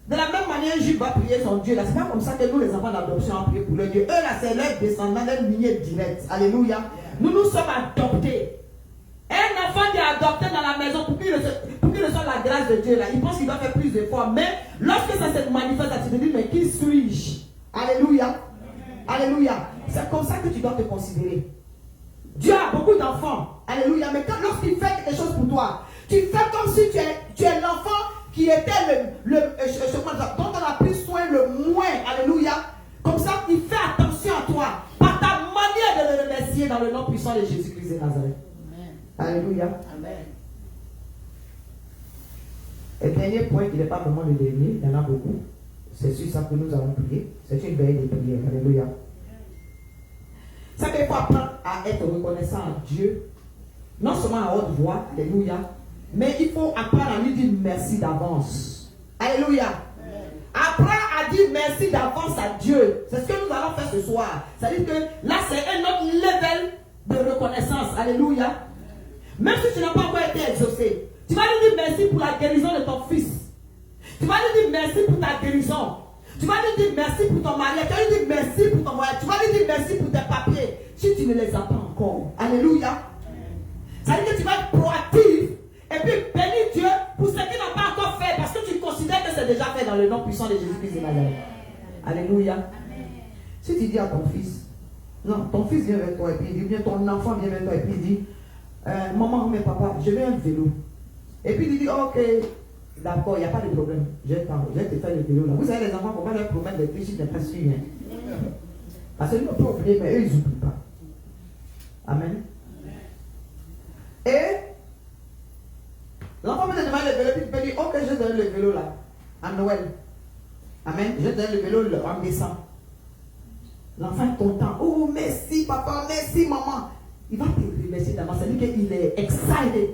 De la même manière, Jude va prier son Dieu. Là, c'est pas comme ça que nous, les enfants d'adoption, on prie pour le Dieu. Eux, là, c'est leurs descendants, leur lignée directe. Alléluia. Nous sommes adoptés. Un enfant qui est adopté dans la maison pour qu'il reçoive la grâce de Dieu, là, il pense qu'il doit faire plus d'efforts. Mais lorsque ça se manifeste, tu te dis, mais qui suis-je? Alléluia. Alléluia. C'est comme ça que tu dois te considérer. Dieu a beaucoup d'enfants. Alléluia. Mais lorsqu'il fait quelque chose pour toi, tu fais comme si tu es l'enfant qui était dont on a pris soin le moins. Alléluia. Comme ça, il fait attention à toi par ta manière de le remercier dans le nom puissant de Jésus-Christ de Nazareth. Amen. Alléluia. Amen. Et dernier point qui n'est pas vraiment le dernier, il y en a beaucoup. C'est sur ça que nous allons prier. C'est une veille de prière. Alléluia. C'est qu'il faut apprendre à être reconnaissant à Dieu, non seulement à haute voix, alléluia, mais il faut apprendre à lui dire merci d'avance. Alléluia. Apprends à dire merci d'avance à Dieu. C'est ce que nous allons faire ce soir. C'est-à-dire que là, c'est un autre level de reconnaissance. Alléluia. Même si tu n'as pas encore été exaucé, tu vas lui dire merci pour la guérison de ton fils. Tu vas lui dire merci pour ta guérison. Tu vas lui dire merci pour ton mariage. Tu vas lui dire merci pour ton voyage. Tu vas lui dire merci pour tes papiers. Si tu ne les as pas encore. Alléluia. Ça veut dire que tu vas être proactif. Et puis bénis Dieu pour ce qu'il n'a pas encore fait. Parce que tu considères que c'est déjà fait dans le nom puissant de Jésus-Christ de Nazareth. Alléluia. Si tu dis à ton fils, non, ton fils vient vers toi et puis il dit, bien ton enfant vient vers toi et puis il dit, maman, mais papa, je veux un vélo. Et puis il dit, ok, d'accord, il n'y a pas de problème. Je vais te faire le vélo là. Vous savez, les enfants, pourquoi leur promettre des trucs, ils ne pas sûr. Parce que nous, on peut oublier, mais eux, ils n'oublient pas. Amen. Et l'enfant me demande le vélo, puis tu peux dire, ok, je donne le vélo là, à Noël. Amen. Je donne le vélo en décembre. L'enfant est content. Oh, merci papa, merci maman. Il va te remercier d'avance. C'est-à-dire qu'il est excited.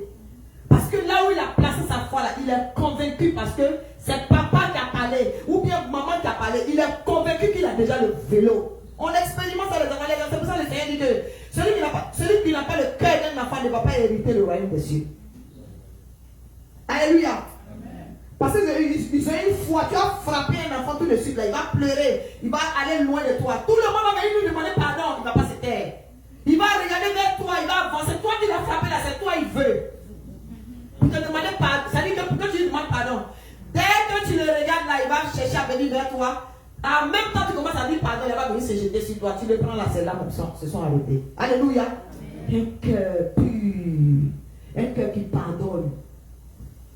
Parce que là où il a placé sa foi, là, il est convaincu parce que c'est papa qui a parlé, ou bien maman qui a parlé. Il est convaincu qu'il a déjà le vélo. On expérimente ça les enfants. C'est pour ça que le Seigneur dit que celui qui n'a pas le cœur d'un enfant ne va pas hériter le royaume des cieux. Alléluia. Amen. Parce qu'ils ont une foi. Tu as frappé un enfant tout de suite, là, il va pleurer, il va aller loin de toi. Tout le monde va venir lui demander pardon, il ne va pas se taire. Il va regarder vers toi, il va avancer. Toi qui l'as frappé là, c'est toi il veut. Pour te demander pardon. Ça dit que pourquoi tu lui demandes pardon? Dès que tu le regardes là, il va chercher à venir vers toi. En même temps, tu commences à dire pardon, il va venir se jeter sur toi. Tu le prends là, c'est là comme ça, se sont arrêtés. Alléluia. Un cœur pur, un cœur qui pardonne.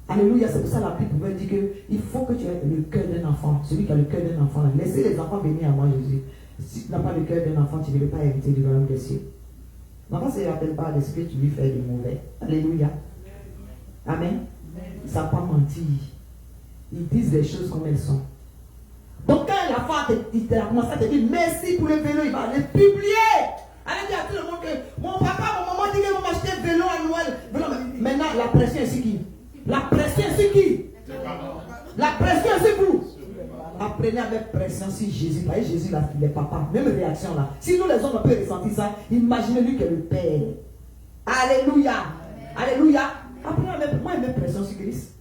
Alléluia, c'est pour ça la Bible pouvait dire qu'il faut que tu aies le cœur d'un enfant. Celui qui a le cœur d'un enfant, là. Laissez les enfants venir à moi, Jésus. Si tu n'as pas le cœur d'un enfant, tu ne veux pas hériter du royaume des cieux. L'enfant ne se rappelle pas de ce que tu lui fais de mauvais. Alléluia. Amen. Ils ne savent pas mentir. Ils disent les choses comme elles sont. Donc quand l'enfant a commencé à te dire merci pour le vélo, il va aller publier. Allez dire à tout le monde que mon papa, mon maman dit qu'ils vont m'acheter un vélo à Noël. Maintenant, la pression est sur qui? La pression est sur qui? La pression est sur vous. Apprenez avec pression si Jésus, voyez Jésus là, il est papa, même réaction là. Si nous les hommes on peut ressentir ça, imaginez-lui que le Père. Alléluia. Alléluia. Apprenez avec moi, avec pression sur Christ.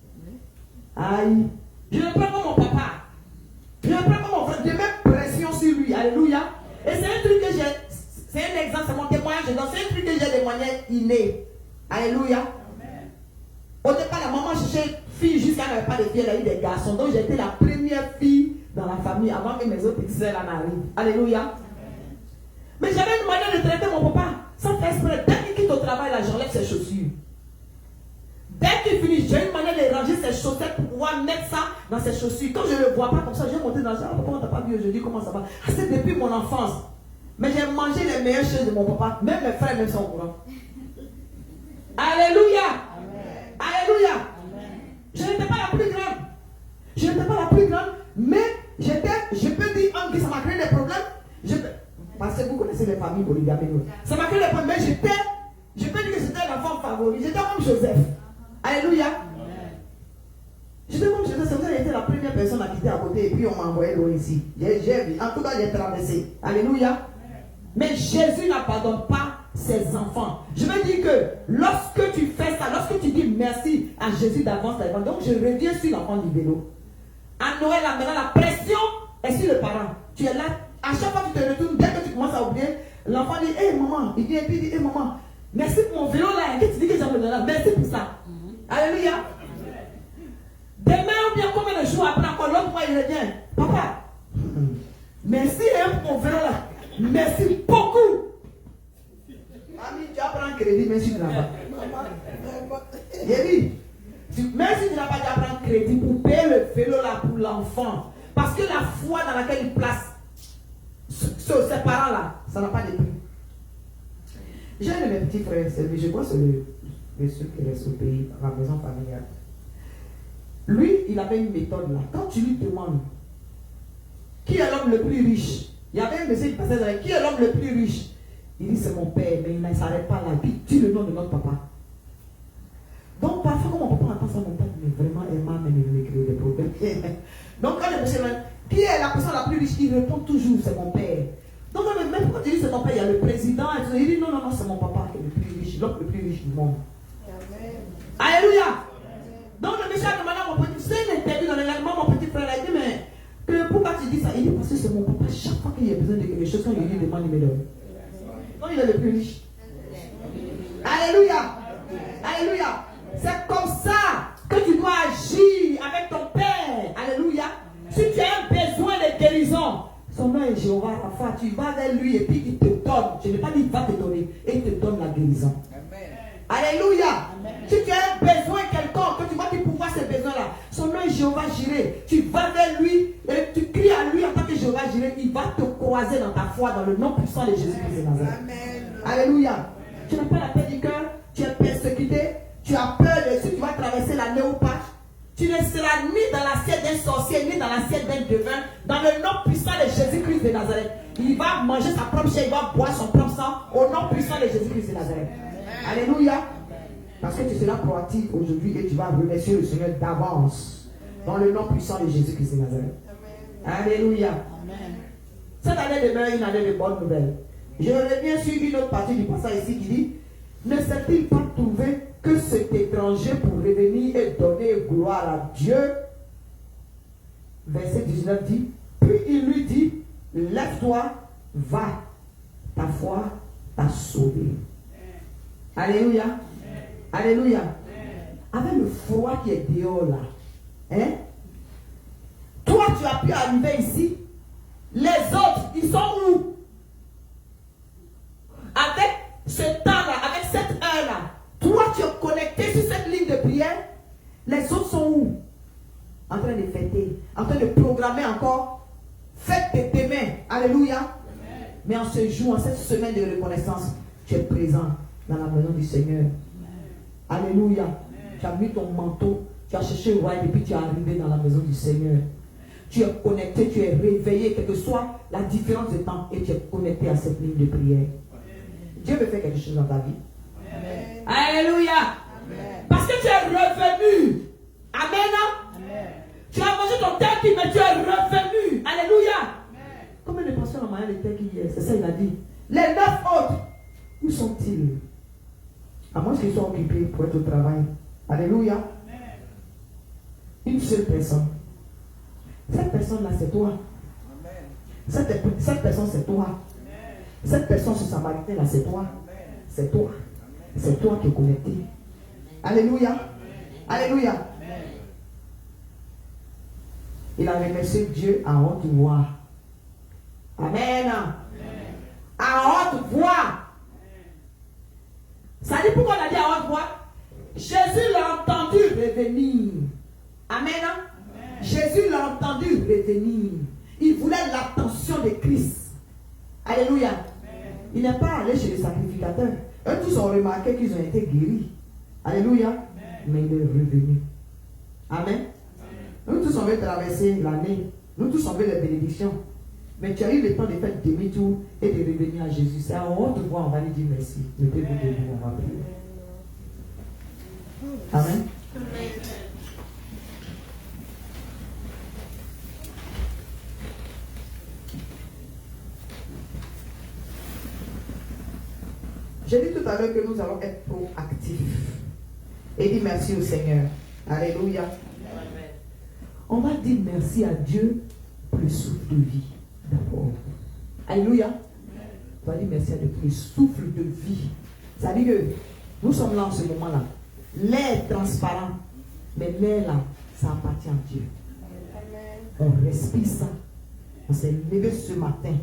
Aïe. Je ne prends pas mon papa. Je ne prends pas mon frère. Je mets pression sur lui. Alléluia. Et c'est un truc que j'ai. C'est un exemple, c'est mon témoignage. C'est un truc que j'ai témoigné inné. Alléluia. Au départ, la maman cherchait fille jusqu'à n'avait pas de fille, elle a eu des garçons. Donc j'étais la première fille dans la famille avant que mes autres petites sœurs en arrivent. Alléluia. Mais j'avais une manière de traiter mon papa sans faire exprès. Dès qu'il quitte au travail, là, j'enlève ses chaussures. Dès qu'il finit, j'ai une manière de ranger ses chaussettes pour pouvoir mettre ça dans ses chaussures. Quand je ne le vois pas comme ça, j'ai monté dans ça. Papa, on t'a pas vu aujourd'hui, comment ça va? Ah, c'est depuis mon enfance. Mais j'ai mangé les meilleures choses de mon papa. Même mes frères même sont au courant. Alléluia. Alléluia. Je n'étais pas la plus grande. Je n'étais pas la plus grande, mais j'étais, je peux dire, que ça m'a créé des problèmes. Parce que vous connaissez les familles polygamées. Ça m'a créé des problèmes, mais je peux dire que c'était l'enfant favori. J'étais comme Joseph. Alléluia. J'étais comme Joseph, c'est vrai, j'étais la première personne à quitter à côté et puis on m'a envoyé loin ici. J'ai vu, en tout cas j'ai traversé. Alléluia. Mais Jésus n'abandonne pas ses enfants. Je veux dire que lorsque tu fais ça, lorsque tu dis merci à Jésus d'avance, donc je reviens sur l'enfant du vélo. À Noël, là, maintenant, la pression est sur le parent. Tu es là, à chaque fois que tu te retournes, dès que tu commences à oublier, l'enfant dit, hé maman, il vient et puis il dit, hé maman, merci pour mon vélo là, qu'est-ce que tu dis que j'ai besoin là, merci pour ça. Alléluia. Demain ou bien combien de jours après encore, l'autre mois il revient, papa, merci pour mon vélo là, merci beaucoup. Ami, tu apprends crédit, mais si tu n'as pas. J'ai dit, même si tu n'as pas, tu apprends crédit pour payer le vélo là pour l'enfant. Parce que la foi dans laquelle il place ses parents là, ça n'a pas de prix. J'ai un de mes petits frères, je crois que c'est le monsieur qui reste au pays, dans la maison familiale. Lui, il avait une méthode là. Quand tu lui demandes qui est l'homme le plus riche, il y avait un monsieur qui passait dans qui est l'homme le plus riche. Il dit c'est mon père, mais il ne s'arrête pas là. Puis dis le nom de notre papa. Donc parfois quand mon papa entend ça, mon père, mais vraiment Emma, mais il me crée des problèmes. Donc quand le monsieur dit qui est la personne la plus riche, il répond toujours c'est mon père. Donc même quand tu dis c'est ton père, il y a le président, et tout, il dit non, c'est mon papa qui est le plus riche, l'homme le plus riche du monde. Amen. Alléluia. Donc le monsieur a demandé à mon petit frère, c'est une interview dans l'élément, mon petit frère a dit, mais pourquoi tu dis ça? Il dit parce que c'est mon papa, chaque fois qu'il y a besoin de quelque chose, quand il lui demande, il me donne. Donc il est le plus riche. Alléluia. Alléluia. C'est comme ça que tu dois agir avec ton Père. Alléluia. Si tu as un besoin de guérison, son nom est Jéhovah Rapha, tu vas vers lui et puis il te donne. Je n'ai pas dit il va te donner, et il te donne la guérison. Amen. Alléluia. Amen. Si tu as un besoin quelconque, que tu vas pouvoir ce besoin-là, son nom est Jéhovah Jireh. Tu vas vers lui et tu cries à lui en tant que Jéhovah Jireh, il va te croiser dans ta foi dans le nom puissant de Jésus-Christ de Nazareth. Alléluia. Tu n'as pas la paix du cœur, tu es persécuté, tu as peur de si tu vas traverser l'année ou pas. Tu ne seras ni dans l'assiette d'un sorcier, ni dans l'assiette d'un devin, dans le nom puissant de Jésus-Christ de Nazareth. Il va manger sa propre chair, il va boire son propre sang au nom puissant de Jésus-Christ de Nazareth. Alléluia. Parce que tu seras proactif aujourd'hui et tu vas remercier le Seigneur d'avance dans le nom puissant de Jésus-Christ de Nazareth. Alléluia. Cette année demeure une année de bonnes nouvelles. Je reviens sur une autre partie du passage ici qui dit: ne s'est-il pas trouvé que cet étranger pour revenir et donner gloire à Dieu verset 19 dit, puis il lui dit, lève-toi, va, ta foi t'a sauvé. Alléluia. Alléluia. Avec le froid qui est dehors là, hein? Toi, tu as pu arriver ici. Les autres, ils sont où? Avec ce temps-là, avec cette heure-là, toi, tu es connecté sur cette ligne de prière. Les autres sont où? En train de fêter, en train de programmer encore. Faites de tes mains. Alléluia. Mais en ce jour, en cette semaine de reconnaissance, tu es présent dans la maison du Seigneur. Alléluia. Tu as mis ton manteau, tu as cherché le roi et puis tu es arrivé dans la maison du Seigneur. Tu es connecté, tu es réveillé, quelle que soit la différence de temps, et tu es connecté à cette ligne de prière. Dieu veut faire quelque chose dans ta vie. Amen. Alléluia. Amen. Parce que tu es revenu. Amen. Amen. Tu as mangé ton turkey, mais tu es revenu. Alléluia. Combien de personnes ont mangé le turkey hier? C'est ça, il a dit. Les 9 autres, où sont-ils? À moins qu'ils soient occupés pour être au travail. Alléluia. Amen. Une seule personne. Cette personne-là, c'est toi. Cette personne, c'est toi. Cette personne, ce Samaritain-là, c'est toi. C'est toi. C'est toi qui es connecté. Alléluia. Alléluia. Il a remercié Dieu à haute voix. Amen. À haute voix. Ça dit pourquoi on a dit à haute voix? Jésus l'a entendu revenir. Amen. Jésus l'a entendu revenir. Il voulait l'attention de Christ. Alléluia. Il n'est pas allé chez les sacrificateurs. Eux tous ont remarqué qu'ils ont été guéris. Alléluia. Mais il est revenu. Amen. Nous tous on veut traverser l'année. Nous tous on veut les bénédictions. Mais tu as eu le temps de faire demi-tour et de revenir à Jésus. C'est en haute voix, on va lui dire merci. Mettez-vous debout, on va prier. Amen. J'ai dit tout à l'heure que nous allons être proactifs et dire merci au Seigneur. Alléluia. Amen. On va dire merci à Dieu pour le souffle de vie d'abord. Alléluia. On va dire merci à Dieu pour le souffle de vie. Ça veut dire que nous sommes là en ce moment-là. L'air est transparent, mais l'air là, ça appartient à Dieu. Amen. On respire ça. On s'est levé ce matin.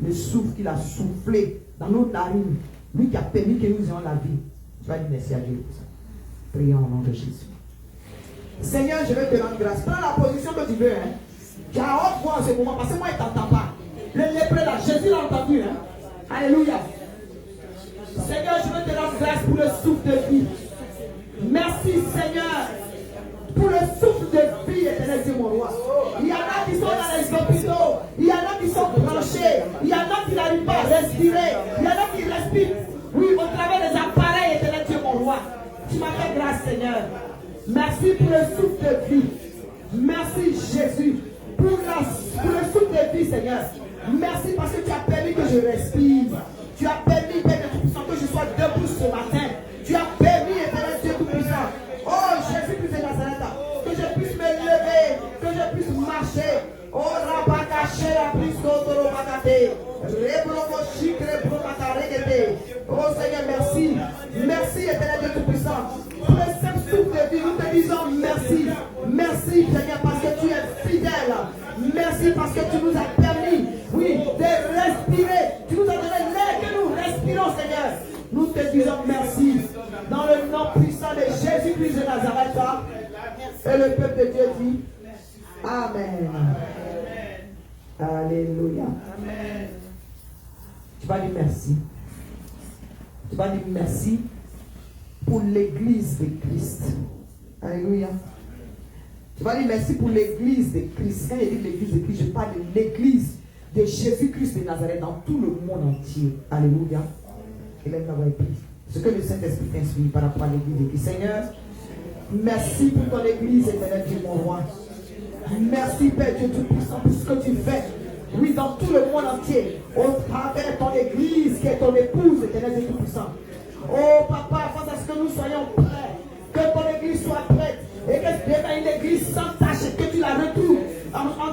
Le souffle qu'il a soufflé dans nos narines. Lui qui a permis que nous ayons la vie. Tu vas dire merci à Dieu pour ça. Prions au nom de Jésus. Seigneur, je vais te rendre grâce. Prends la position que tu veux. Hein. Tu as haute voix en ce moment. Parce que moi, il ne t'entend pas. Le lépreux là, Jésus l'a entendu. Hein. Alléluia. Seigneur, je veux te rendre grâce pour le souffle de vie. Merci, Seigneur, pour le souffle de vie, éternel Dieu, mon roi. Il y en a qui sont dans les hôpitaux. Il y en a qui sont branchés. Il y en a qui n'arrivent pas à respirer. Il y en a qui respirent, oui, au travers des appareils, éternel Dieu, mon roi. Tu m'as fait grâce, Seigneur. Merci pour le souffle de vie. Merci, Jésus, pour le souffle de vie, Seigneur. Merci parce que tu as permis que je respire. Tu as permis, Père Tout-Puissant, que je sois debout ce matin. Tu as permis, éternel Dieu Tout-Puissant. Oh, Jésus-Christ de Nazareth, que je puisse me lever, que je puisse marcher. Oh, Rabakaché, la prise d'autoro Bakate. Rebromochikre, Bromakaregete. Oh, Seigneur, merci. Merci, éternel Dieu Tout-Puissant. Pour le simple souffle de vie, nous te disons merci. Merci, Seigneur, parce que tu es fidèle. Merci parce que tu nous as permis, oui, de respirer. Tu nous as donné l'air que nous respirons, Seigneur. Nous te disons merci. Dans le nom puissant de Jésus-Christ de Nazareth. Et le peuple de Dieu dit Amen. Alléluia. Amen. Tu vas dire merci. Tu vas dire merci pour l'église de Christ. Alléluia. Tu vas dire merci pour l'église de Christ. Quand je dis l'église de Christ, je parle de l'église de Jésus-Christ de Nazareth dans tout le monde entier. Alléluia. Élève la voix et prie. Ce que le Saint-Esprit t'inspire par rapport à l'église de Christ. Seigneur, merci pour ton église, éternel Dieu, mon roi. Merci, Père Dieu Tout-Puissant, pour ce que tu fais. Oui, dans tout le monde entier. Au travers de ton église, qui est ton épouse, éternel Dieu Tout-Puissant. Oh, Papa, face à ce que nous soyons prêts. Que ton église soit prête. Et que tu aies une église sans tâche. Que tu la retrouves en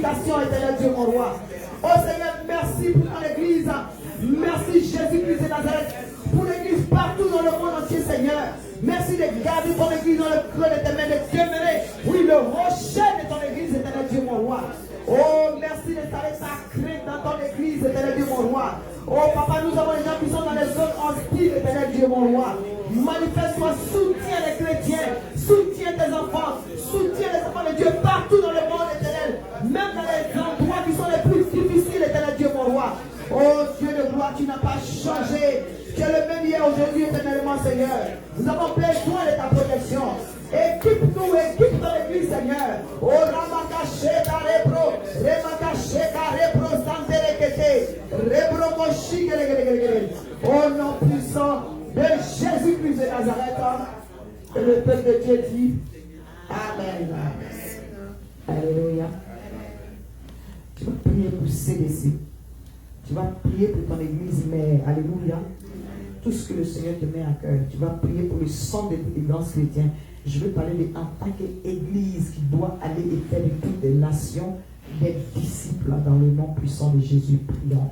sanctification, éternel Dieu, mon roi. Oh Seigneur, merci pour ton église. Merci Jésus-Christ de Nazareth. Pour l'église partout dans le monde entier, Seigneur. Merci de garder ton église dans le creux de tes mains, de demeurer. Oui, le rocher de ton église, éternel Dieu, mon roi. Oh, merci de t'arrêter ta crainte dans ton église, éternel Dieu, mon roi. Oh, papa, nous avons des gens qui sont dans les zones hostiles, éternel Dieu, mon roi. Manifeste-toi, soutiens les chrétiens, soutiens tes enfants, soutiens les enfants de Dieu partout dans le monde, éternel. Même dans les endroits qui sont les plus difficiles, éternel Dieu, mon roi. Oh, Dieu de gloire, tu n'as pas changé. Tu es le même hier, aujourd'hui, éternellement, Seigneur. Nous avons besoin de ta protection. Équipe-nous, équipe ton église, Seigneur. Oh, Ramakache, Rebro, Remakache, Rebro, Santerekete, Rebro, Moshi, au nom puissant de Jésus-Christ de Nazareth. Et le peuple de Dieu dit Amen. Alléluia. Tu vas prier pour CDC. Tu vas prier pour ton église, mais Alléluia. Tout ce que le Seigneur te met à cœur, tu vas prier pour le sang de tes grands chrétiens. Je veux parler en tant qu'église qui doit aller et faire de toutes les nations des disciples dans le nom puissant de Jésus. Prions.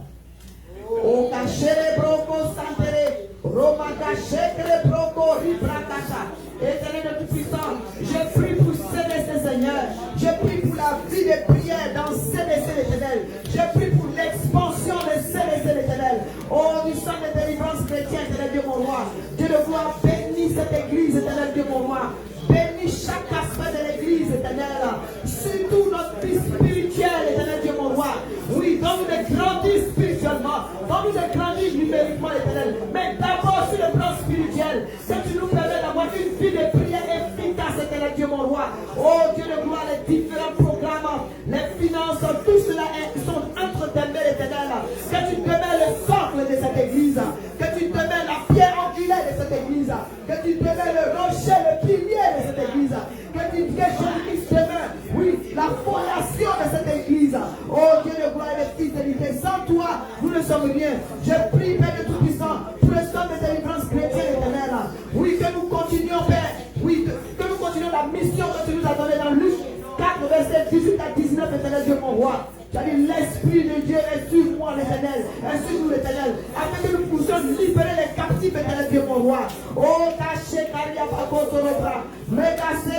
O cachere broco santere, Roma cachere broco ribrakata. Éternel de tout-puissant, je prie pour CDC, Seigneur. Je prie pour la vie de prière dans CDC, l'Éternel. Je prie pour l'expansion de CDC, l'Éternel. Oh, du sang de délivrance chrétienne, éternel Dieu, mon roi. Dieu de gloire, bénis cette église, éternel Dieu, mon roi. Bénis chaque aspect de l'église, éternel. Surtout notre vie spirituelle, éternel Dieu, mon roi. Oui, donne-nous de grandir spirituellement. Donne-nous de grandir numériquement, éternel. Mais d'abord sur le plan spirituel. Que tu nous permets d'avoir une vie de prière efficace, éternel Dieu, mon roi. Oh, Dieu de gloire, les différents programmes, les finances, tout cela sont entre tes mains, éternel. Que tu demeures le socle de cette église. Que tu demeures la pierre angulaire de cette église. Que tu demeures le rocher, le pilier de cette église. Que Jésus-Christ demeure, oui, la fondation de cette église. Oh Dieu de gloire et de fidélité. Sans toi, nous ne sommes rien. Je prie, Père de Tout-Puissant, pour le sang de délivrance chrétienne éternelle. Oui, que nous continuions, Père. Oui, que nous continuions la mission que tu nous as donnée dans Luc 4, versets 18 à 19, éternel Dieu, mon roi. Tu as dit, l'Esprit de Dieu est sur moi, l'éternel, est sur nous, l'éternel, afin que nous puissions libérer les captifs, éternel Dieu, mon roi. Oh, caché, caria, paco, torobra, mais cassé,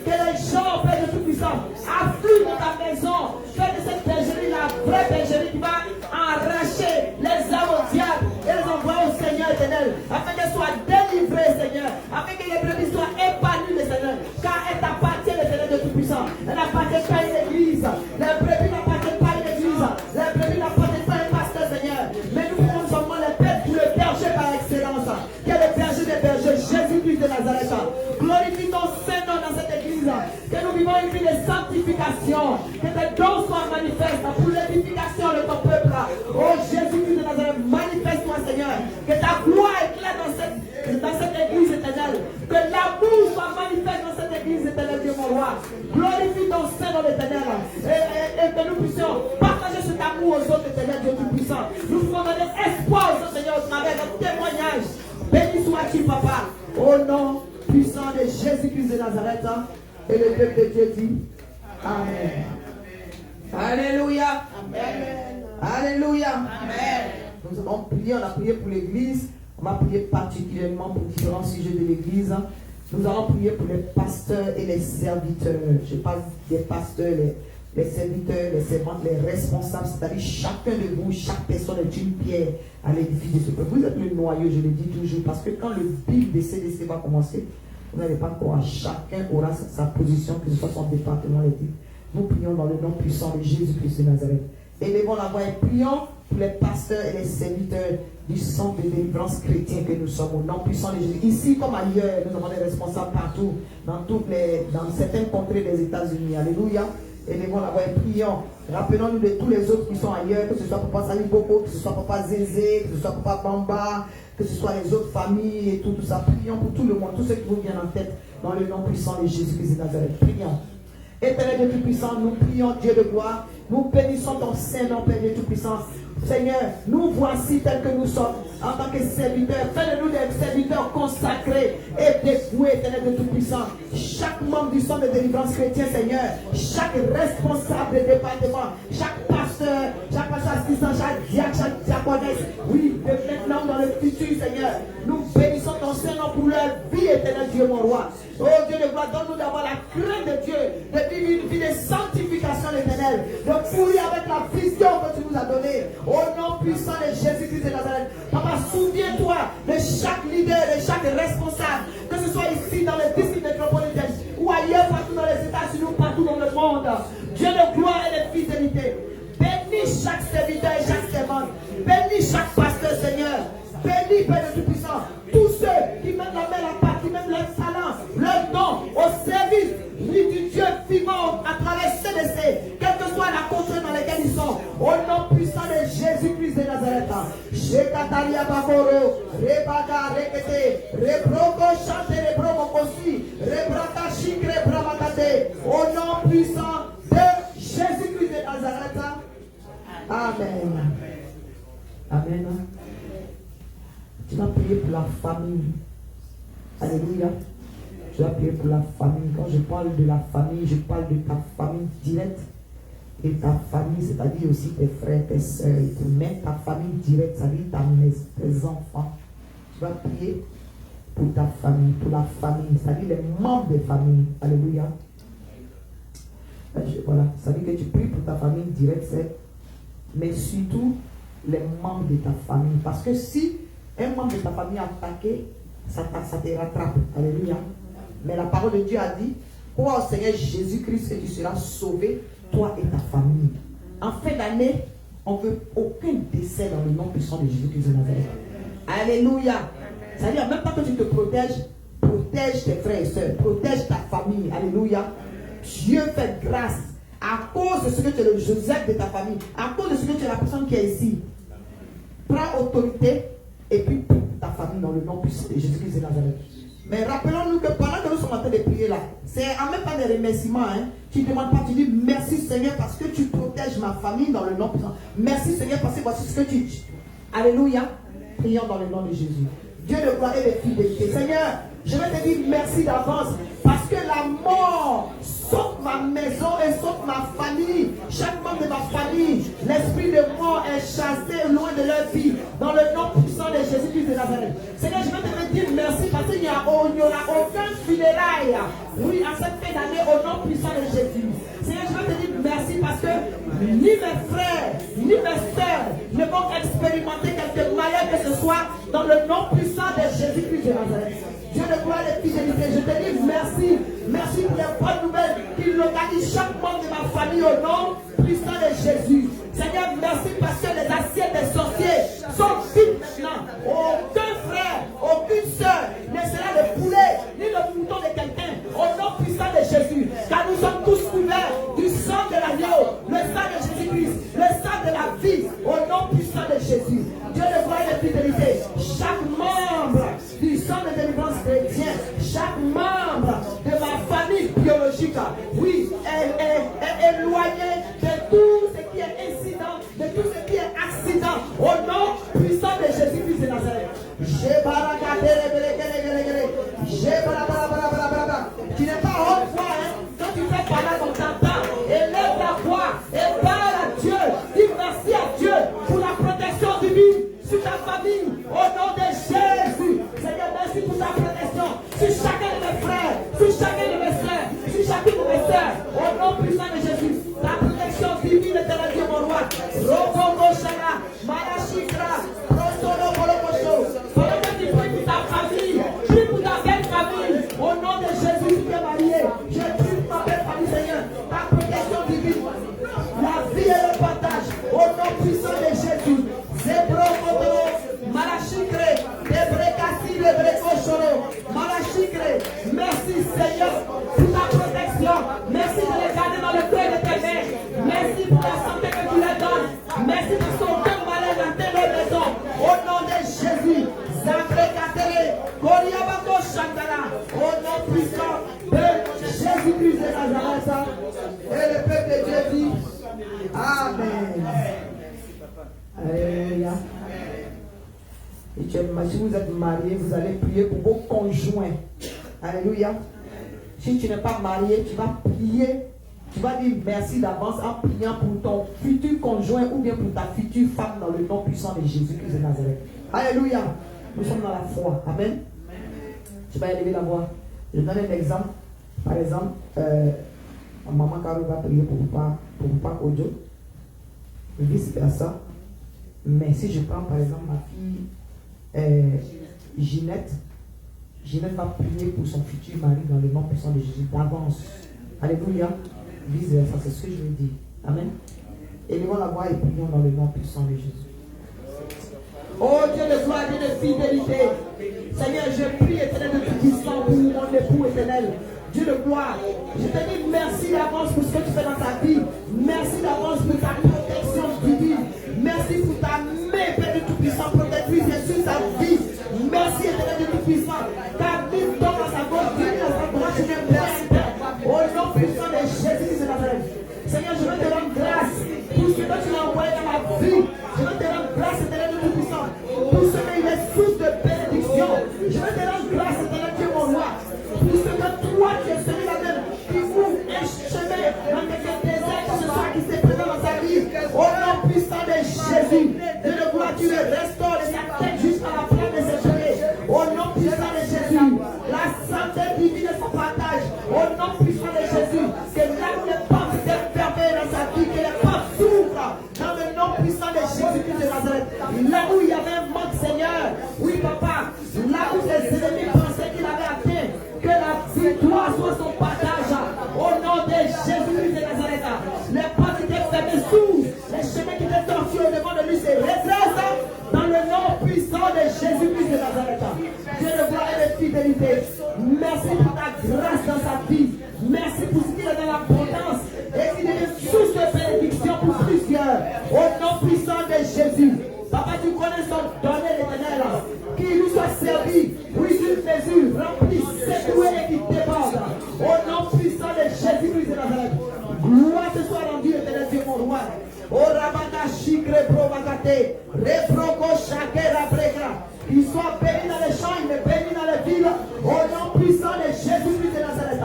que les gens, Père de Tout-Puissant, affluent dans ta maison, fais de cette bergerie la vraie bergerie qui va arracher les âmes au diable et les envoyer au Seigneur, éternel, afin qu'elles soient délivrées, Seigneur, afin que les brebis soient épanouies, Seigneur, car elles t'appartiennent, l'éternel de Tout-Puissant. Elles n'appartiennent pas à une église, les brebis n'appartiennent pas à une église, les brebis n'appartiennent pas à un pasteur, Seigneur, mais nous pouvons seulement les pères pour le berger par excellence, qui est le berger des bergers, Jésus-Christ de Nazareth. Glorifie ton Saint-Nom dans cette église, que nous vivons une vie de sanctification, que tes dons soient manifestes pour l'édification de ton peuple. Oh Jésus-Christ de Nazareth, manifeste-toi, Seigneur, que ta gloire éclaire dans cette église éternelle, que l'amour soit manifeste dans cette église éternelle, Dieu mon roi. Glorifie ton Saint-Nom éternel, et que nous puissions partager cet amour aux autres, éternel Dieu tout-puissant. Nous pouvons donner espoir aux autres, Seigneur, au travers de notre témoignage. Béni sois-tu, Papa, au nom puissant de Jésus-Christ de Nazareth. Et le peuple de Dieu dit Amen. Alléluia. Amen. Alléluia. Amen. Nous avons prié, on a prié pour l'église. On va prier particulièrement pour différents sujets de l'église. Nous allons prier pour les pasteurs et les serviteurs. Je parle des pasteurs, les serviteurs, les servantes, les responsables, c'est-à-dire chacun de vous, chaque personne est une pierre à l'édifice de ce peuple. Vous êtes le noyau, je le dis toujours, parce que quand le build des CDC va commencer, vous n'allez pas croire, chacun aura sa position, que ce soit son département éthique. Nous prions dans le nom puissant de Jésus-Christ de Nazareth. Élevons la voix et prions pour les pasteurs et les serviteurs du centre de délivrance chrétien que nous sommes, au nom puissant de Jésus. Ici comme ailleurs, nous avons des responsables partout, dans certaines contrées des États-Unis. Alléluia. Élevons la voix et prions. Rappelons-nous de tous les autres qui sont ailleurs, que ce soit Papa Saliboko, que ce soit Papa Zézé, que ce soit Papa Bamba, que ce soit les autres familles et tout ça. Prions pour tout le monde, tous ceux qui vous viennent en tête, dans le nom puissant de Jésus-Christ de Nazareth. Prions. Éternel Dieu Tout-Puissant, nous prions Dieu de gloire. Nous bénissons ton Saint-Nom, Père Dieu Tout-Puissant, Seigneur, nous voici tels que nous sommes en tant que serviteurs. Fais de nous des serviteurs consacrés et dévoués, Éternel de Tout-Puissant. Chaque membre du centre de délivrance chrétien, Seigneur, chaque responsable de département, chaque pasteur assistant, chaque diacre, chaque diaconesse, oui, de maintenant dans le futur, Seigneur, nous bénissons ton Saint-Nom pour leur vie, Éternel Dieu, mon roi. Oh Dieu de gloire, donne-nous d'avoir la crainte de Dieu, de vivre une vie de sanctification, l'Éternel, de pourrir avec la vision que tu nous as donnée. Au nom puissant de Jésus-Christ de Nazareth. Papa, souviens-toi de chaque leader, de chaque responsable, que ce soit ici dans le district métropolitain ou ailleurs, partout dans les États-Unis ou partout dans le monde. Dieu de gloire et de fidélité. Bénis chaque serviteur et chaque servante. Bénis chaque pasteur, Seigneur. Bénis, Père de Tout-Puissant, tous ceux qui mettent la main à la pâte, qui mettent leur talent, leur don au service du Dieu vivant à travers CDC, quelle que soit la contrainte dans laquelle ils sont. Au nom puissant de Jésus-Christ de Nazareth. Shekatalia Baboro, Rebaga Rekete, Rebroko Chante, Rebroko Kosi, Rebraka Shikre Bramakate. Au nom puissant de Jésus-Christ de Nazareth. Amen. Amen. Tu vas prier pour la famille. Alléluia. Tu vas prier pour la famille. Quand je parle de la famille, je parle de ta famille directe. Et ta famille, c'est-à-dire aussi tes frères, tes soeurs et tout. Mais ta famille directe, c'est-à-dire tes enfants. Tu vas prier pour ta famille, pour la famille, c'est-à-dire les membres des familles. Alléluia. Voilà. C'est-à-dire que tu pries pour ta famille directe, mais surtout les membres de ta famille. Parce que si un membre de ta famille est attaqué, ça te rattrape. Alléluia. Mais la parole de Dieu a dit, crois au Seigneur Jésus-Christ et tu seras sauvé, toi et ta famille. En fin d'année, on ne veut aucun décès dans le nom puissant de Jésus-Christ de Nazareth. Alléluia. C'est-à-dire, en même temps que tu te protèges, protège tes frères et sœurs, protège ta famille. Alléluia. Dieu fait grâce à cause de ce que tu es le Joseph de ta famille, à cause de ce que tu es la personne qui est ici. Prends autorité et puis pour ta famille dans le nom puissant de Jésus-Christ de Nazareth. Mais rappelons-nous que pendant que nous sommes en train de prier là, c'est en même temps des remerciements. Tu ne demandes pas, tu dis merci Seigneur parce que tu protèges ma famille dans le nom puissant. Merci Seigneur parce que voici ce que tu dis. Alléluia. Prions dans le nom de Jésus. Dieu de gloire et de fidélité. Seigneur, je vais te dire merci d'avance parce que la mort saute ma maison et saute ma famille. Chaque membre de ma famille, l'esprit de mort est chassé loin de leur vie dans le nom puissant de Jésus-Christ de Nazareth. Seigneur, je vais te dire merci parce qu'il n'y aura aucun funérail. Oui, à cette fin d'année au nom puissant de Jésus. Seigneur, je vais te dire merci parce que ni mes frères, ni mes sœurs ne vont expérimenter quelque malheur que ce soit dans le nom puissant de Jésus-Christ de Nazareth. Dieu de gloire et de fidélité, je te dis merci. Merci pour les bonnes nouvelles qui localisent chaque membre de ma famille au nom puissant de Jésus. Seigneur, merci parce que les assiettes des sorciers sont vides maintenant. Aucun frère, aucune sœur ne sera le poulet ni le mouton de quelqu'un au nom puissant de Jésus. Car nous sommes tous couverts du sang de l'agneau, le sang de Jésus-Christ, le sang de la vie au nom puissant de Jésus. Dieu de gloire et de fidélité, chaque membre du sang de délivrance chrétien, chaque membre de ma famille biologique, oui, est éloigné de tout ce qui est incident, de tout ce qui est accident, au nom puissant de Jésus-Christ de Nazareth. Tu n'es pas haute voix, quand tu fais parler dans ta temps, élève ta voix et parle à Dieu, dis merci à Dieu pour la protection divine sur ta famille, au nom de Jésus. Seigneur, merci pour ta protection sur chacun de mes frères, sur chacun de mes soeurs, sur chacune de mes soeurs, au nom puissant de Jésus. Ta protection divine est la Dieu, mon roi. Robogo Shara, Malachikra, Rosolo Bolokoso. Pendant que tu pries pour ta famille, prie pour ta belle famille, au nom de Jésus qui est marié. Je prie pour ma belle famille, Seigneur. Ta protection divine, la vie et le partage, au nom puissant de Jésus. Zebrokoto, Malachikre, Debrekasi, Debrekoshoro, Malachikre. Merci Seigneur pour ta protection. Merci de les garder dans le cœur de tes mains. Merci pour la santé que tu leur donnes. Merci de son cœur malin dans tes maisons. Au nom de Jésus. Zabrekatele, Koriabako Shantara. Au nom puissant de Jésus-Christ de Nazareth. Et le peuple de Dieu dit Amen. Alléluia. Et si vous êtes marié, vous allez prier pour vos conjoints. Alléluia. Si tu n'es pas marié, tu vas prier. Tu vas dire merci d'avance en priant pour ton futur conjoint ou bien pour ta future femme dans le nom puissant de Jésus-Christ de Nazareth. Alléluia. Nous sommes dans la foi. Amen. Tu vas élever la voix. Je donne un exemple. Par exemple, maman Caro va prier pour Papa Kojo. Vice versa. Mais si je prends par exemple ma fille Ginette va prier pour son futur mari dans le nom puissant de Jésus d'avance. Alléluia. Vice versa, c'est ce que je veux dire. Amen. Élevons la voix et prions dans le nom puissant de Jésus. Oh Dieu de gloire, Dieu de fidélité. Seigneur, je prie éternel de tout-puissant pour mon époux éternel. Dieu de gloire, je te dis merci d'avance pour ce que tu fais dans ta vie. Merci d'avance pour ta protection divine. Merci pour ta main, Père de tout-puissant, protectrice sur sa vie. Merci éternel de tout-puissant. Ta vie tombe à sa gauche, Dieu dans sa droite, je te blesse. Au nom puissant de Jésus de Nazareth. Seigneur, je veux te rendre grâce pour ce que tu m'as envoyé dans ma vie. Je veux te rendre grâce éternel de tout-puissant pour ce qu'il est source de bénédiction. Je veux te rendre grâce éternel Dieu mon roi. Pour ce que toi qui es celui-là-même qui ouvre un chemin dans quelque désert que ce soit qui s'est présent dans sa vie. Au nom puissant de Jésus, Dieu de gloire, tu le restaures de sa tête jusqu'à la plante de ses cheveux. Au nom puissant de Jésus, la santé divine de son partage. Au nom puissant de Jésus, que là où les portes étaient fermées dans sa vie, que les portes s'ouvrent dans le nom puissant de Jésus-Christ de Nazareth. Là où il y avait un manque, Seigneur, oui papa, là où les ennemis pensaient qu'il avait atteint, que la victoire soit son partage. Au nom de Jésus-Christ de Nazareth, les portes étaient fermées sous, les chemins qui étaient tortus au devant de lui se redressent dans le nom puissant de Jésus-Christ de Nazareth. Dieu de gloire et de fidélité, merci pour ta grâce dans sa vie. Merci pour ce qu'il est dans l'abondance et qu'il est source de bénédiction pour plusieurs. Au nom puissant de Jésus. Papa, tu connais son donné l'éternel. Qu'il lui soit servi, oui, d'une mesure remplie, secouée et qui déborde. Au nom puissant de Jésus-Christ de Nazareth. Gloire te soit rendue, éternel Dieu mon roi. Au rabata chicre provagate, reproco chakera bregra. Qu'il soit béni dans les champs, il est béni dans les villes. Au nom puissant de Jésus-Christ de Nazareth.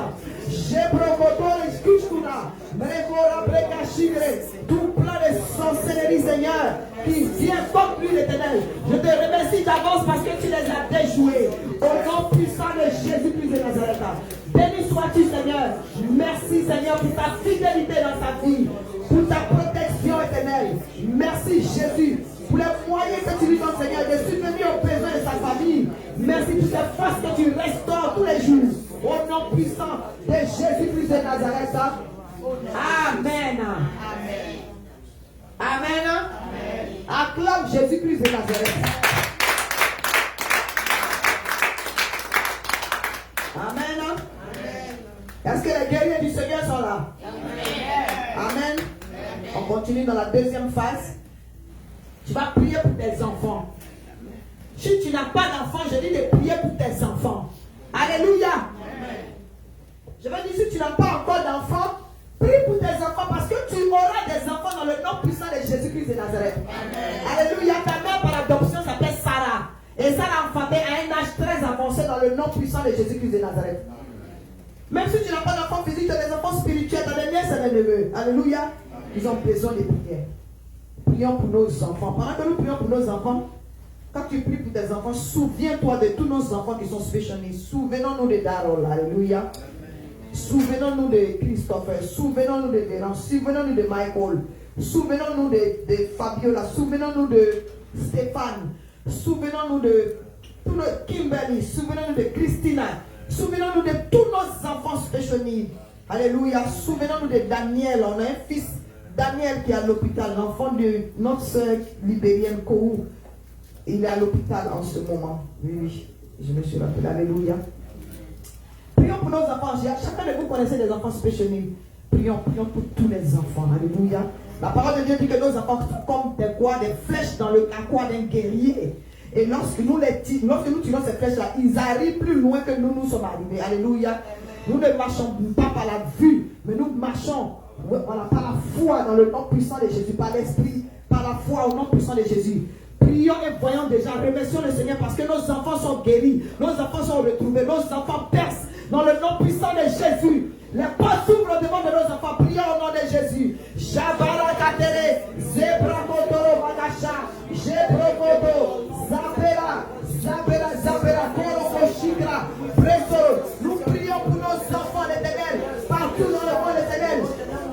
Tout plan de sorcellerie, Seigneur, qui vient contre lui, l'éternel. Je te remercie d'avance parce que tu les as déjoués. Au nom puissant de Jésus-Christ de Nazareth. Béni sois-tu, Seigneur. Merci, Seigneur, pour ta fidélité dans ta vie, pour ta protection éternelle. Merci, Jésus, pour les moyens que tu lui donnes, Seigneur, de subvenir aux besoins de sa famille. Merci pour ces forces que tu restaures tous les jours. Au nom puissant de Jésus-Christ de Nazareth. Amen. Amen. Amen. Acclame Jésus-Christ de Nazareth. Amen. Est-ce que les guerriers du Seigneur sont là? Amen. On continue dans la deuxième phase. Tu vas prier pour tes enfants. Si tu n'as pas d'enfants, je dis de prier pour tes enfants. Alléluia. Je veux dire, si tu n'as pas encore d'enfants, prie pour tes enfants parce que tu auras des enfants dans le nom puissant de Jésus-Christ de Nazareth. Alléluia. Ta mère par adoption s'appelle Sarah. Et Sarah a enfanté à un âge très avancé dans le nom puissant de Jésus-Christ de Nazareth. Même si tu n'as pas d'enfants physiques, tu as des enfants spirituels, dans les nièces et les neveux. Alléluia. Ils ont besoin de prières. Prions pour nos enfants. Pendant que nous prions pour nos enfants, quand tu pries pour tes enfants, souviens-toi de tous nos enfants qui sont special needs. Souvenons-nous de Darol. Alléluia. Souvenons-nous de Christopher. Souvenons-nous de Véran. Souvenons-nous de Michael. Souvenons-nous de Fabiola. Souvenons-nous de Stéphane. Souvenons-nous de Kimberly. Souvenons-nous de Christina. Souvenons-nous de tous nos enfants special needs. Alléluia. Souvenons-nous de Daniel. On a un fils, Daniel, qui est à l'hôpital. L'enfant de notre soeur libérienne, Kourou. Il est à l'hôpital en ce moment. Oui. Je me suis rappelé. Alléluia. Prions pour nos enfants. Chacun de vous connaissez des enfants spéciaux. Prions pour tous les enfants. Alléluia. La parole de Dieu dit que nos enfants sont comme des flèches dans le carquois d'un guerrier. Et lorsque nous tirons ces flèches-là, ils arrivent plus loin que nous sommes arrivés. Alléluia. Nous ne marchons pas par la vue, mais nous marchons par la foi dans le nom puissant de Jésus, par l'esprit par la foi au nom puissant de Jésus. Prions et voyons déjà, remercions le Seigneur parce que nos enfants sont guéris, nos enfants sont retrouvés, nos enfants percent dans le nom puissant de Jésus. Les portes s'ouvrent devant de nos enfants. Prions au nom de Jésus. Jabara Katere, Zebra Kotoro Bagasha, Jebrokoto, Zabera, Zabera, Zabera, Koroko Shikra, Preso. Nous prions pour nos enfants, l'Éternel, partout dans le monde, l'Éternel.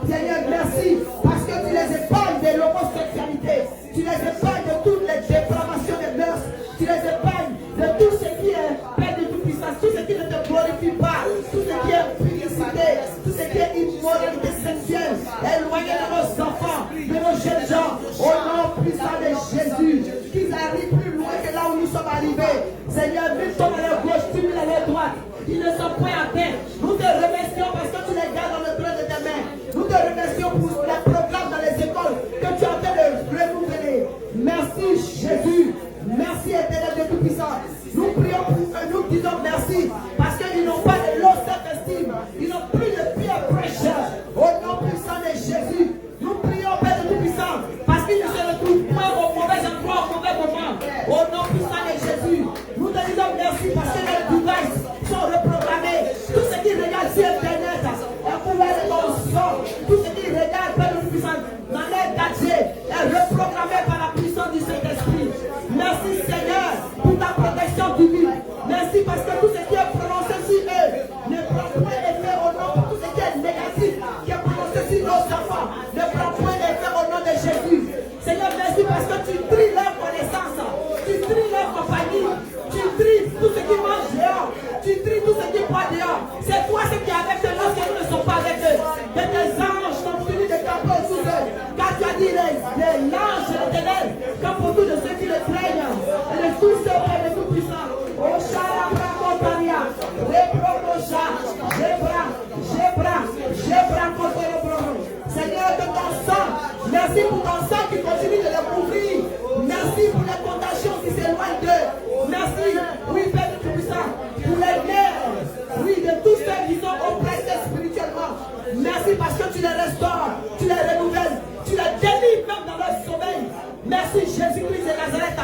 Seigneur, merci parce que tu les épargnes de l'homosexualité, tu les épargnes de toutes les dépravations des mœurs, tu les épargnes de tout ce qui est Père de toute puissance, tout ce qui ne te glorifie pas, tout ce qui est publicité, tout ce qui est immoralité sexuelle, éloigné de nos enfants, de nos jeunes gens, au nom puissant de Jésus, qu'ils arrivent plus loin que là où nous sommes arrivés. Seigneur, nous sommes à leur gauche, tu à leur droite. Ils ne sont point à terre. Nous te remercions parce que tu les gardes dans le creux de tes mains. Nous te remercions pour les programmes dans les écoles que tu as en train de renouveler. Merci Jésus. Merci Éternel de Tout-Puissant. Nous prions pour eux, nous disons merci parce qu'ils n'ont pas de low self-esteem. Ils n'ont plus de peer pressure. Au nom puissant de Jésus, nous prions Père de Tout-Puissant parce qu'ils ne se retrouvent point au mauvais endroit, au mauvais moment. Au nom puissant de Jésus, nous te disons merci parce que les devices sont reprogrammés. Tout ce qui regarde sur Internet, la couleur de ton sang, tout ce qui regarde Père de Tout-Puissant dans les gadgets est reprogrammé par la puissance du Saint-Esprit. Merci Seigneur pour ta protection divine. Merci parce que tout ce qui est prononcé sur eux ne prend point effet au nom de tout ce qui est négatif qui est prononcé sur nos enfants. Ne prend point effet au nom de Jésus. Seigneur, merci parce que tu tries leur connaissance, tu tries leur compagnie, tu tries tout ce qui mange dehors, tu tries tout ce qui boit dehors. C'est toi ce qui est avec eux lorsque nous ne sommes pas avec eux. Que tes anges sont venus de camper autour d'eux. Car tu as dit l'ange de l'Éternel, comme pour tous de ceux qui le craignent, et de tous ceux qui sont tout puissants. Oh, Shalabra Kontania, Reprocha, Jebra, Kotoro. Seigneur, de ton sang, merci pour ton sang qui continue de les couvrir. Merci pour les contagions qui s'éloignent d'eux. Merci, oui, Père de Tout-Puissant, pour les nerfs, oui, de tous ceux qui sont oppressés spirituellement. Merci parce que tu les restaures, tu les renouvelles, tu les délivres même dans leur sommeil. Merci Jésus-Christ de Nazareth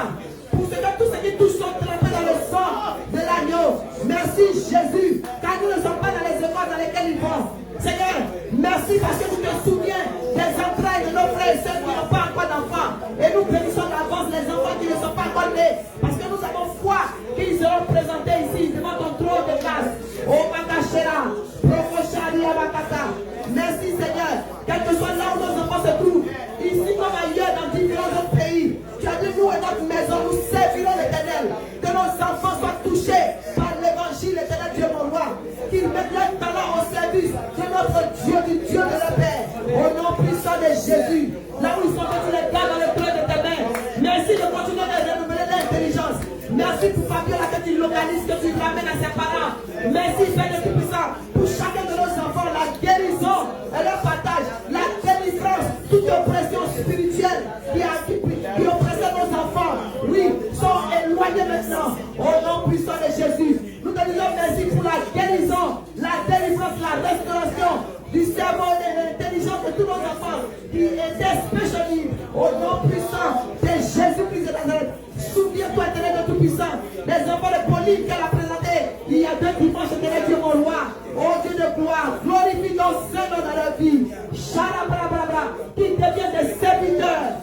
pour ce que tous ceux qui touchent sont trempés dans le sang de l'agneau. Merci Jésus, car nous ne sommes pas dans les écoles dans lesquelles ils vont. Seigneur, merci parce que tu te souviens des entrailles de nos frères et ceux qui n'ont pas encore d'enfants. Et nous bénissons d'avance les enfants qui ne sont pas encore nés. Parce que nous avons foi qu'ils seront présentés ici devant ton trône de grâce. Oh Bakashera, Prokoshari Abakata. Merci Seigneur, quel que soit là où nos enfants se trouvent, ici comme ailleurs dans différents autres pays. Tu as dit nous et notre maison, nous servirons l'Éternel. Que nos enfants soient touchés par l'évangile, l'Éternel Dieu mon roi. Qu'ils mettent leur talent au service de notre Dieu, du Dieu de la paix. Au nom puissant de Jésus, là où ils sont, que tu les gardes dans le creux de tes mains. Merci de continuer de renouveler l'intelligence. Merci pour Fabiola que tu localises, que tu ramènes à ses parents. Merci Père de Tout-Puissant pour chacun de nos enfants, la guérison et le partage, la délivrance, toute oppression spirituelle qui oppressait nos enfants, oui, sont éloignés maintenant. Au nom puissant de Jésus, nous te disons merci pour la guérison, la délivrance, la restauration du cerveau et de l'intelligence de tous nos enfants qui étaient spécialisés. Au nom puissant de Jésus-Christ de Nazareth. Souviens-toi, Éternel de Tout-Puissant, des enfants de Pauline qu'elle a présentés il y a 2 dimanches, Éternel Dieu mon roi. Oh Dieu de gloire, glorifie ton Seigneur dans leur vie. Chalabrabra, qu'ils deviennent des serviteurs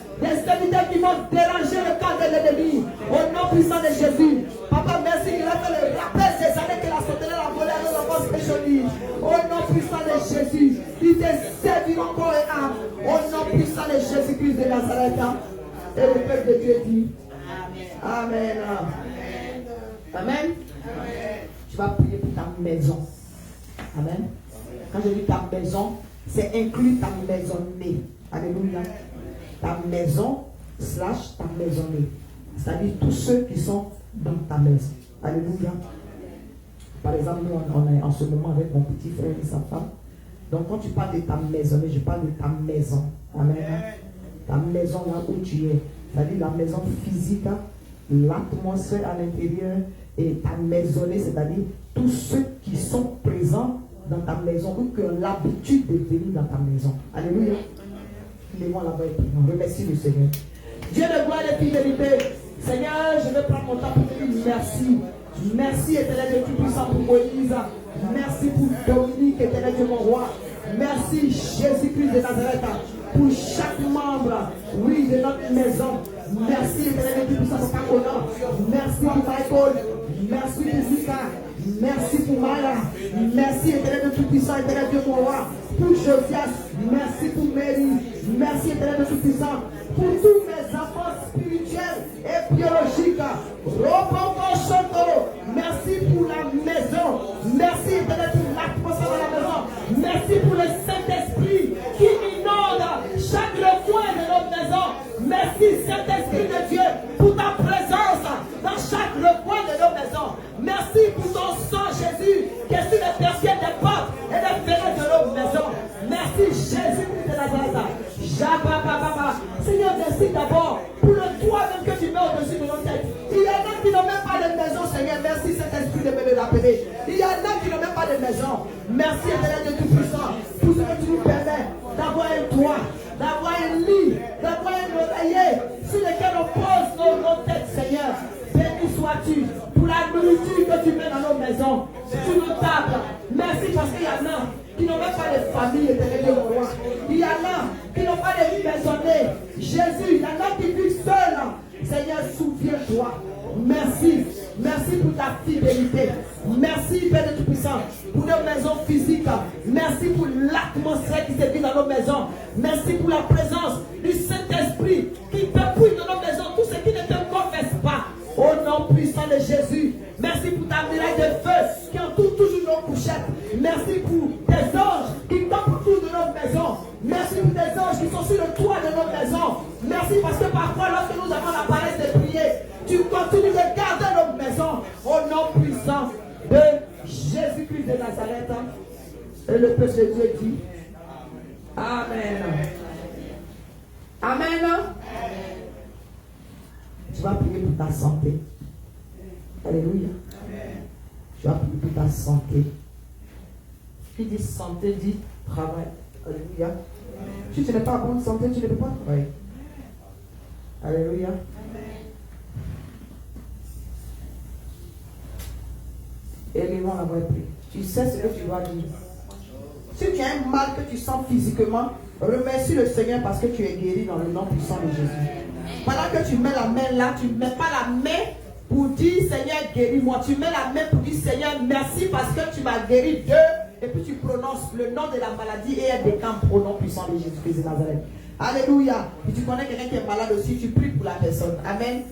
qui vont déranger le camp de l'ennemi. Au nom puissant de Jésus. Papa, merci qu'il a fait le rappel des années que la sauterelle a volé à nos enfants spécialisés. Au nom puissant de Jésus, ils te serviront corps et âme. Au nom puissant de Jésus-Christ de Nazareth. Et le peuple de Dieu dit Amen. Amen. Tu vas prier pour ta maison. Amen. Quand je dis ta maison, c'est inclus ta maisonnée. Alléluia. Ta maison / ta maisonnée. C'est-à-dire tous ceux qui sont dans ta maison. Alléluia. Par exemple, nous, on est en ce moment avec mon petit frère et sa femme. Donc, quand tu parles de ta maisonnée, je parle de ta maison. Amen. Ta maison là où tu es. C'est-à-dire la maison physique, l'atmosphère à l'intérieur et ta maisonnée, c'est-à-dire tous ceux qui sont présents dans ta maison ou qui ont l'habitude de venir dans ta maison. Alléluia. Lèvons la voix et prions. Remercie le Seigneur. Dieu de gloire et de fidélité. Seigneur, je vais prendre mon temps pour te dire merci. Merci, éternel Dieu Tout-Puissant, pour Moïse. Merci pour Dominique, éternel Dieu mon roi. Merci, Jésus-Christ de Nazareth, pour chaque membre, oui, de notre maison. Merci, éternel Dieu Tout-Puissant, pour Paconan. Merci pour Michael. Merci pour Zika. Merci pour Mara. Merci, éternel Dieu Tout-Puissant, éternel Dieu mon roi. Pour Josias. Merci pour Mary. Merci, éternel Dieu Tout-Puissant, pour tous mes enfants spirituels et biologiques. Merci pour la maison. Merci, éternel, pour l'atmosphère de la maison. Merci pour le Saint-Esprit qui inonde chaque recoin de notre maison. Merci, Saint-Esprit de Dieu, pour ta présence dans chaque recoin de nos maisons. Merci pour ton sang, Jésus, qui est sur les persiennes des portes et des fenêtres de nos maisons. Merci, Jésus-Christ de Nazareth. Seigneur, merci d'abord pour le toit même que tu mets au-dessus de nos têtes. Il y en a qui n'ont même pas de maison, Seigneur. Merci, Saint-Esprit, de me l'appeler. Il y en a qui n'ont même pas de maison. Merci, éternel Dieu Tout-Puissant, pour ce que tu nous permets d'avoir un toit, d'avoir un lit, d'avoir un oreiller sur lequel on pose nos têtes, Seigneur. Béni sois-tu pour la nourriture que tu mets dans nos maisons, sur nos tables. Merci parce qu'il y en a qui n'ont même pas de famille, éternel Dieu mon roi. Il y en a qui n'ont pas de vie maisonnée. Jésus, il y en a qui vivent seuls. Seigneur, souviens-toi. Merci. Merci pour ta fidélité. Merci, Père de Tout-Puissant, pour nos maisons physiques. Merci pour l'atmosphère qui se vit dans nos maisons. Merci pour la présence du Saint-Esprit qui dépouille dans nos maisons tout ce qui ne te confesse pas. Au nom puissant de Jésus. Merci pour ta muraille de feu qui entoure toujours nos couchettes. Merci pour tes anges qui tombent autour de nos maisons. Merci pour tes anges qui sont sur le toit de nos maisons. Merci parce que parfois, lorsque nous avons la paresse de prier, tu continues de garder nos maisons. Au nom puissant de Jésus-Christ de Nazareth. Et le peuple de Dieu dit Amen. Amen. Tu vas prier pour ta santé. Alléluia. Tu vas prier pour ta santé. Qui dit santé dit travail. Alléluia. Si tu n'es pas en bonne santé, tu ne peux pas travailler. Alléluia. Élevons la voix et prie. Tu sais ce que tu dois dire. Si tu as un mal que tu sens physiquement, remercie le Seigneur parce que tu es guéri dans le nom puissant de Jésus. Pendant que tu mets la main là, tu ne mets pas la main pour dire Seigneur guéris-moi. Tu mets la main pour dire Seigneur merci parce que tu m'as guéri et puis tu prononces le nom de la maladie et elle décampe au nom puissant de Jésus-Christ de Nazareth. Alléluia. Et tu connais quelqu'un qui est malade aussi, tu pries pour la personne. Amen.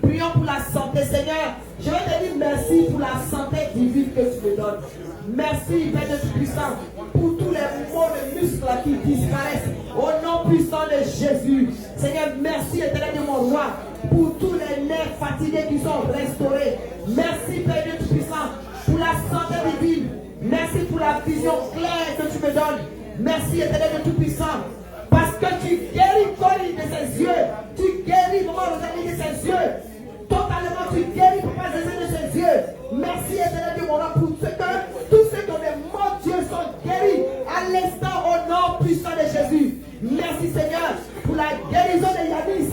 Prions pour la santé, Seigneur. Je vais te dire merci pour la santé divine que tu me donnes. Merci, Père de Tout-Puissant, pour tous les maux de muscles qui disparaissent. Au nom puissant de Jésus. Seigneur, merci, éternel de mon roi, pour tous les nerfs fatigués qui sont restaurés. Merci, Père de Tout-Puissant, pour la santé divine. Merci pour la vision claire que tu me donnes. Merci, éternel de Tout-Puissant. Parce que tu guéris Corinne de ses yeux. Tu guéris Maman Rosalie de ses yeux. Totalement, tu guéris Papa Zézé de ses yeux. Merci, éternel Dieu, mon roi, pour ce que tous ceux qui ont des morts, Dieu, sont guéris à l'instant au nom puissant de Jésus. Merci, Seigneur, pour la guérison de Yanis.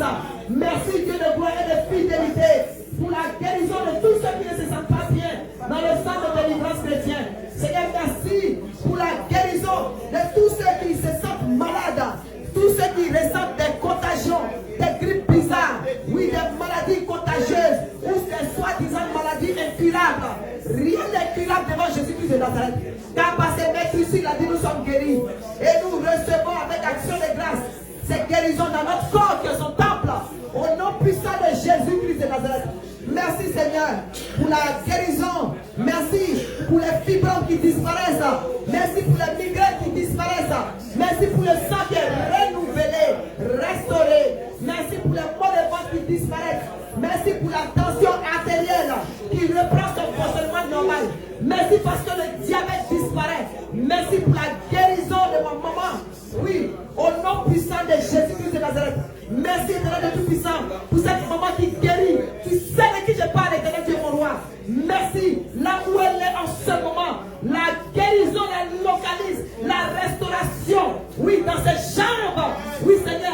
Merci, Dieu de gloire et de fidélité, pour la guérison de tous ceux qui ne se sentent pas bien dans le centre de délivrance chrétien. Seigneur, merci pour la guérison de tous ceux qui se sentent malades, tous ceux qui ressentent des contagions, des grippes bizarres, oui, des maladies contagieuses, ou des soi-disant maladies incurables. Rien n'est curable devant Jésus-Christ de Nazareth. Car par ses maîtres ici, il a dit nous sommes guéris. Et nous recevons avec action de grâce ces guérisons dans notre corps qui est son temple. Au nom puissant de Jésus-Christ de Nazareth. Merci Seigneur pour la guérison. Merci pour les fibromes qui disparaissent. Merci pour les migraines qui disparaissent. Merci pour le sang qui est renouvelé, restauré. Merci pour les maux de ventre qui disparaissent. Merci pour la tension artérielle qui reprend son fonctionnement normal. Merci parce que le diabète disparaît. Merci pour la guérison de ma maman. Oui, au nom puissant de Jésus-Christ de Nazareth. Merci, éternel de Tout-Puissant, pour cette maman qui guérit. Tu sais de qui je parle, éternel Dieu mon roi. Merci, là où elle est en ce moment, la guérison, la localise, la restauration. Oui, dans ses jambes. Oui, Seigneur.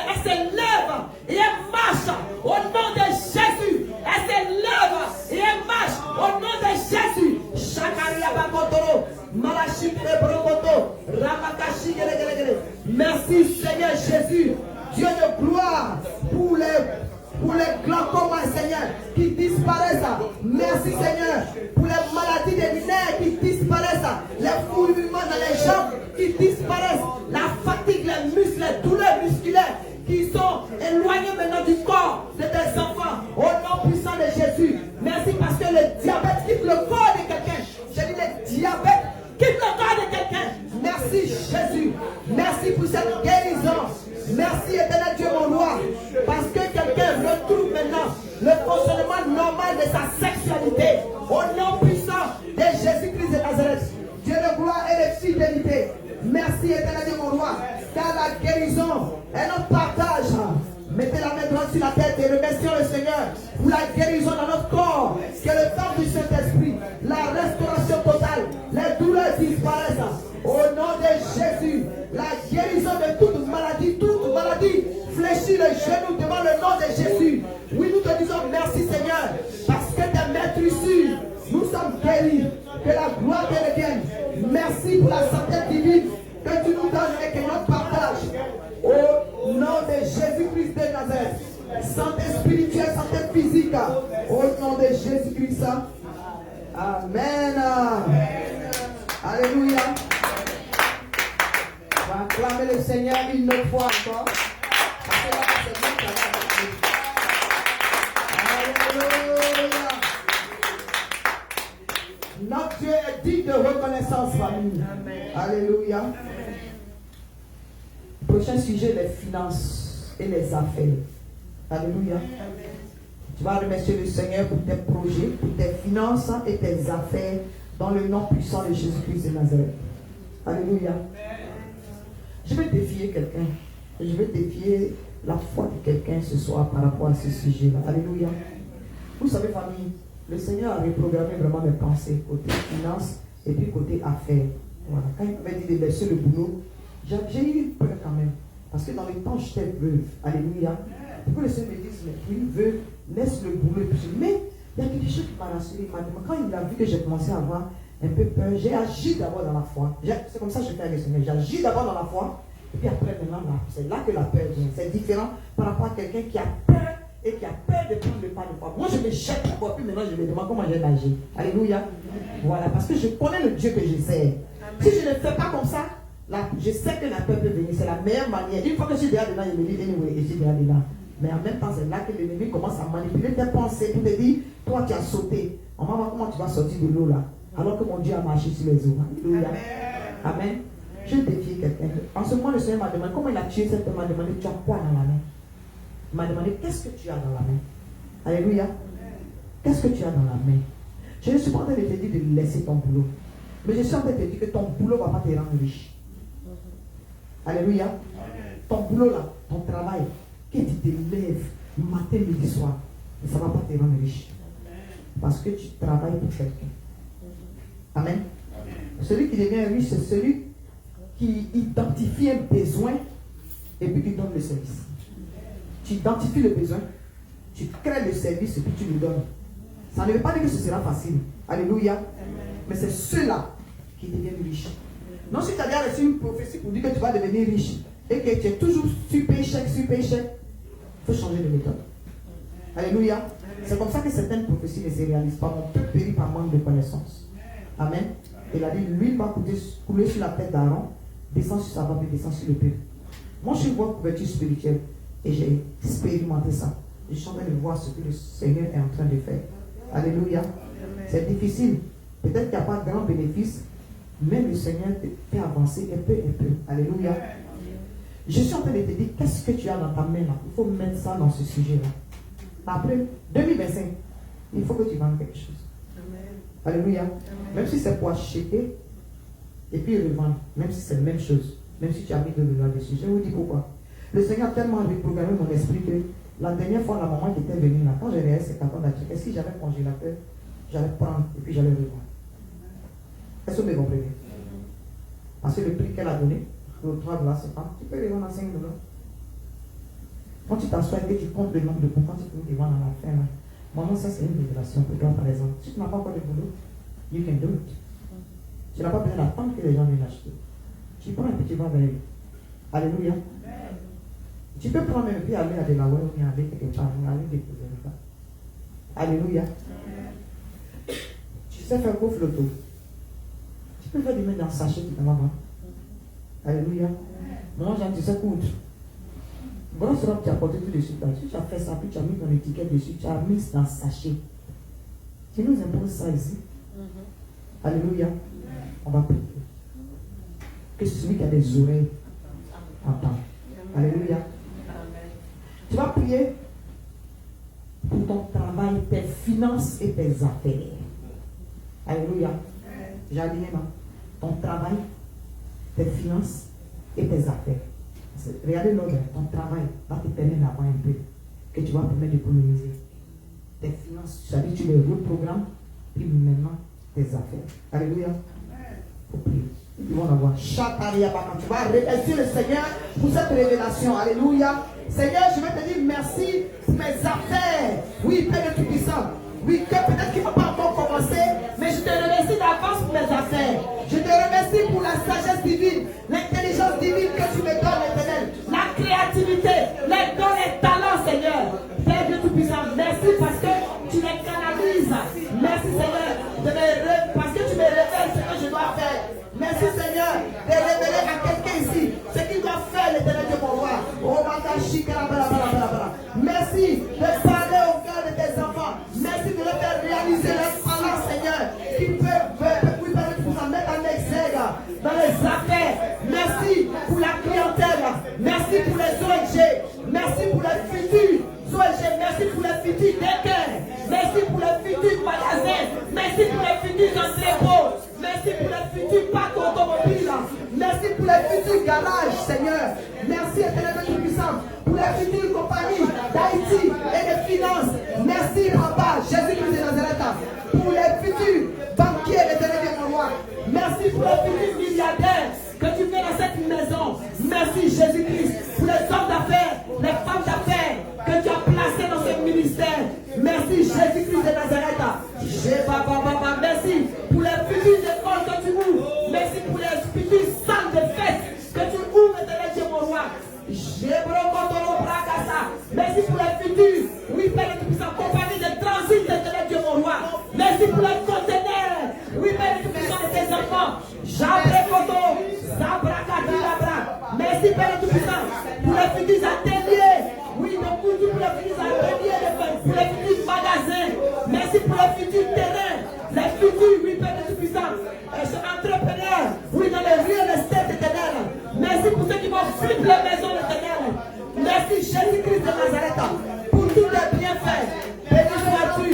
descend et elle marche au nom de Jésus. Elle s'élève et elle marche au nom de Jésus. Shakaria Bakotoro, Malachi Prebrokoto, Ramakashi Gelegele. Merci Seigneur Jésus, Dieu de gloire, pour les glaucomes, Seigneur, qui disparaissent. Merci Seigneur, pour les maladies des nerfs qui disparaissent, les fourmillements dans les jambes qui disparaissent, la fatigue, les muscles, les douleurs musculaires qui sont éloignés maintenant du corps de tes enfants, au nom puissant de Jésus. Merci parce que le diabète quitte le corps de quelqu'un. J'ai dit le diabète quitte le corps de quelqu'un. Merci Jésus. Merci pour cette guérison. Merci éternel Dieu mon roi. Parce que quelqu'un retrouve maintenant le fonctionnement normal de sa sexualité. Au nom puissant de Jésus-Christ de Nazareth. Dieu de gloire et de fidélité. Merci éternel Dieu mon roi. Car la guérison est notre partage. Mettez la main droite sur la tête et remercions le Seigneur pour la guérison dans notre corps. Que le temps du Saint-Esprit, la restauration totale, les douleurs disparaissent. Au nom de Jésus, la guérison de toute maladie fléchit le genou devant le nom de Jésus. Oui, nous te disons merci Seigneur, parce que tes maîtrisures, nous sommes guéris. Que la gloire te revienne. Merci pour la santé divine que tu nous donnes et que notre partage. Au nom de Jésus-Christ de Nazareth, santé spirituelle, santé physique, au nom de Jésus-Christ. Amen. Alléluia. On va acclamer le Seigneur une autre fois encore. Alléluia. Notre Dieu est digne de reconnaissance, famille. Alléluia. Prochain sujet, les finances et les affaires. Alléluia. Tu vas remercier le Seigneur pour tes projets, pour tes finances et tes affaires dans le nom puissant de Jésus-Christ de Nazareth. Alléluia. Je vais défier quelqu'un. Je vais défier la foi de quelqu'un ce soir par rapport à ce sujet-là. Alléluia. Vous savez, famille, le Seigneur a reprogrammé vraiment mes pensées côté finances et puis côté affaires. Voilà. Quand il m'avait dit de laisser le boulot, j'ai eu peur quand même. Parce que dans les temps, j'étais veuve. Alléluia. Pourquoi le Seigneur me dit, mais oui, veuve, laisse le boulot. Mais il y a quelque chose qui m'a rassuré. Quand il a vu que j'ai commencé à avoir un peu peur, j'ai agi d'abord dans la foi. C'est comme ça que je fais avec le Seigneur. J'agis d'abord dans la foi. Et puis après, maintenant, c'est là que la peur vient. C'est différent par rapport à quelqu'un qui a peur et qui a peur de prendre le pas de foi. Moi, je me jette d'abord, puis maintenant, je me demande comment j'ai agi. Alléluia. Voilà, parce que je connais le Dieu que je sers. Si je ne fais pas comme ça, là, je sais que la peur peut venir. C'est la meilleure manière. Une fois que je suis derrière dedans, je me dis, anyway, je suis derrière dedans. Mais en même temps, c'est là que l'ennemi commence à manipuler tes pensées pour te dire, toi, tu as sauté. On va voir comment tu vas sortir de l'eau là. Alors que mon Dieu a marché sur les eaux. Alléluia. Amen. Je défie quelqu'un. En ce moment, le Seigneur m'a demandé comment il a tué cette femme. Il m'a demandé, tu as quoi dans la main? Il m'a demandé, qu'est-ce que tu as dans la main? Alléluia. Qu'est-ce que tu as dans la main? Je ne suis pas en train de te dire de laisser ton boulot. Mais je suis en train de te dire que ton boulot ne va pas te rendre riche. Alléluia. Ton boulot là, ton travail, que tu te lèves matin, midi, soir, ça ne va pas te rendre riche. Parce que tu travailles pour quelqu'un. Amen. Celui qui devient riche, c'est celui qui identifie un besoin et puis qui donne le service. Tu identifies le besoin, tu crées le service et puis tu le donnes. Ça ne veut pas dire que ce sera facile. Alléluia. Mais c'est ceux-là qui deviennent riches. Non, si tu as déjà reçu une prophétie pour dire que tu vas devenir riche et que tu es toujours super chèque, il faut changer de méthode. Alléluia. C'est comme ça que certaines prophéties ne se réalisent pas. On peut périr par manque de connaissance. Amen. Il a dit, l'huile va couler sur la tête d'Aaron, descend sur sa barbe et descend sur le peuple. Moi, je suis une couverture spirituelle et j'ai expérimenté ça. Je suis en train de voir ce que le Seigneur est en train de faire. Alléluia. C'est difficile. Peut-être qu'il n'y a pas de grand bénéfice, mais le Seigneur te fait avancer un peu. Alléluia. Je suis en train de te dire, qu'est-ce que tu as dans ta main là? Il faut mettre ça dans ce sujet-là. Après 2025, il faut que tu vendes quelque chose. Alléluia. Même si c'est pour acheter et puis revendre, même si c'est la même chose, même si tu as mis de l'eau là-dessus. Je vous dis pourquoi. Le Seigneur a tellement reprogrammé mon esprit que la dernière fois, la maman qui était venue là, quand j'ai réalisé ces cartons d'Afrique, si j'avais congélateur, j'allais prendre et puis j'allais revendre. Est-ce que vous me comprenez? Parce que le prix qu'elle a donné, pour $3, c'est pas. Tu peux revendre à $5. Quand tu t'assois et que tu comptes le nombre de points, quand tu finis devant à la fin, là, maman, ça c'est une révélation pour toi, par exemple. Si tu n'as pas encore de boulot, you can do it. Tu n'as pas besoin d'attendre que les gens viennent acheter. Tu prends et puis tu vas vers eux. Alléluia. Tu peux prendre et puis aller à Delaware ou bien aller quelque part, aller déposer là-bas. Alléluia. Tu sais faire coffre l'auto. Tu peux faire du mettre dans le sachet de ta maman. Alléluia. Moi, tu sais coudre. Bon, c'est là que tu as porté tout dessus. Si tu as fait ça, puis tu as mis ton étiquette dessus, tu as mis dans le sachet. Tu nous imposes ça ici. Alléluia. On va prier. Que celui qui a des oreilles entend. Alléluia. Tu vas prier pour ton travail, tes finances et tes affaires. Alléluia. J'ai dit, ton travail, tes finances et tes affaires. Regardez l'ordre, ton travail va te permettre d'avoir un peu que tu vas permettre d'économiser. Tes finances, ça dit tu les reprogrammes, puis maintenant tes affaires. Alléluia. Faut prier. Ils vont avoir. Tu vas remercier le Seigneur pour cette révélation. Alléluia. Seigneur, je vais te dire merci pour mes affaires. Oui, Père Tout-Puissant. Oui, que peut-être qu'il ne faut pas encore commencer, mais je te remercie d'avance pour mes affaires. Je te remercie pour la sagesse divine, l'intelligence divine que tu me donnes, Éternel, la créativité, les dons, les talents, Seigneur. Père Dieu Tout-Puissant, merci parce que tu les canalises. Merci, Seigneur, parce que tu me révèles ce que je dois faire. Merci, Seigneur, de révéler à quelqu'un ici ce qu'il doit faire, l'Éternel Dieu mon roi. Merci de parler au cœur de tes enfants. Merci de leur faire réaliser leurs talents, Seigneur, qui peuvent vous en mettre en exergue dans les affaires. Merci pour la clientèle. Merci pour les ONG. Merci pour les futurs ONG. Merci pour les futurs déquins. Merci pour les futurs magasins. Merci pour les futurs entrepôts. Merci pour les futurs parcs automobiles. Merci pour les futurs garages, Seigneur. Merci, Éternel Tout-Puissant, pour les futures compagnies d'Haïti et de finances. Merci, Papa, Jésus-Christ de Nazareth, pour les futurs banquiers, l'Éternel de mon roi. Merci pour les futurs milliardaires que tu fais dans cette maison. Merci, Jésus-Christ, pour les hommes d'affaires, les femmes d'affaires que tu as placés dans ce ministère. Merci, Jésus-Christ de Nazareth. Merci pour les futures écoles que tu ouvres. Merci pour les futures salles de fête que tu ouvres, Éternel Dieu mon roi. Merci pour les futurs, oui, Père Tout-Puissant, compagnie de transit, Éternel Dieu mon roi. Merci pour les conteneurs, oui, Père Tout-Puissant, de tes enfants. Merci, Père Tout-Puissant, pour les futurs ateliers, oui, donc pour les futurs ateliers, pour les futurs magasins. Merci pour les futurs terrains, les futurs, oui, Père Tout-Puissant, entrepreneurs, oui, dans les real estate, Éternel. Merci pour ceux qui vont flipper les maisons, Éternel. Merci, Jésus-Christ de Nazareth, pour tous les bienfaits. Béni sois-tu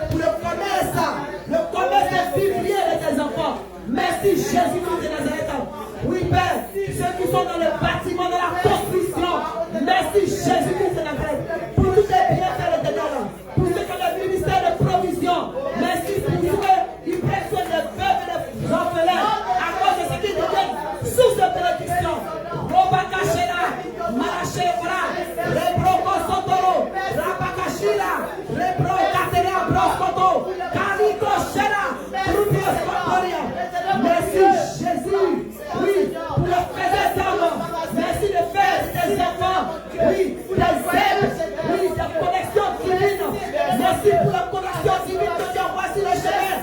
pour le commerce vivrier de tes enfants. Merci, Jésus-Christ de Nazareth. Oui, Père, ceux qui sont dans le bâtiment, dans la construction. Merci, Jésus-Christ de Nazareth, pour tous les bienfaits de tes enfants. Pour ceux qui ont le ministère de provision. Merci pour ceux qui prennent soin des veuves et des orphelins à cause de ce qui deviennent source de bénédiction. Robakashela, Marachebra, Rebroko Sotoro, Rabakashila, Rebro Kateria Broskoto, Kaliko Shela, Rubio Sotoria. Merci Jésus, oui, pour le frère d'âme. Merci de faire des enfants, oui, des aides, oui, des connexions divines. Merci pour la connexion divine que tu envoies sur le chemin.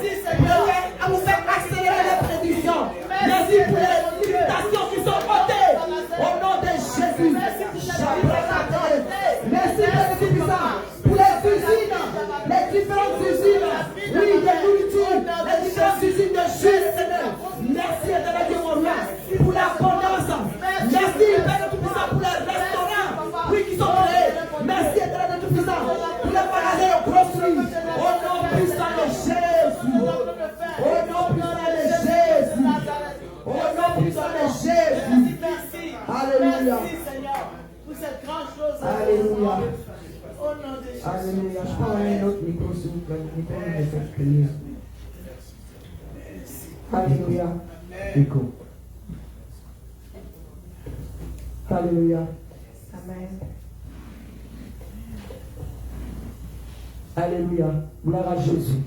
À vous faire accélérer les prédictions. Merci pour les limitations qui sont votées. Au nom de Jésus. Merci Père Tout-Puissant pour les usines, les différentes usines, oui, de nourriture, les différentes usines de jus, Seigneur. Merci Éternel Dieu mon roi pour l'abondance. Merci Père Tout-Puissant pour les restaurants, oui, qui sont créés. Merci Éternel Tout-Puissant pour les magasins de grosserie. Au nom puissant de Jésus. Au nom puissant de Jésus. Au nom puissant de Jésus. Alléluia. Merci Seigneur pour cette grande chose. Alléluia. Au nom de Jésus. Alléluia. Je prends un autre micro s'il vous plaît. Le micro de cette prière. Alléluia. Micro. Alléluia. Amen. Alléluia. Gloire à Jésus.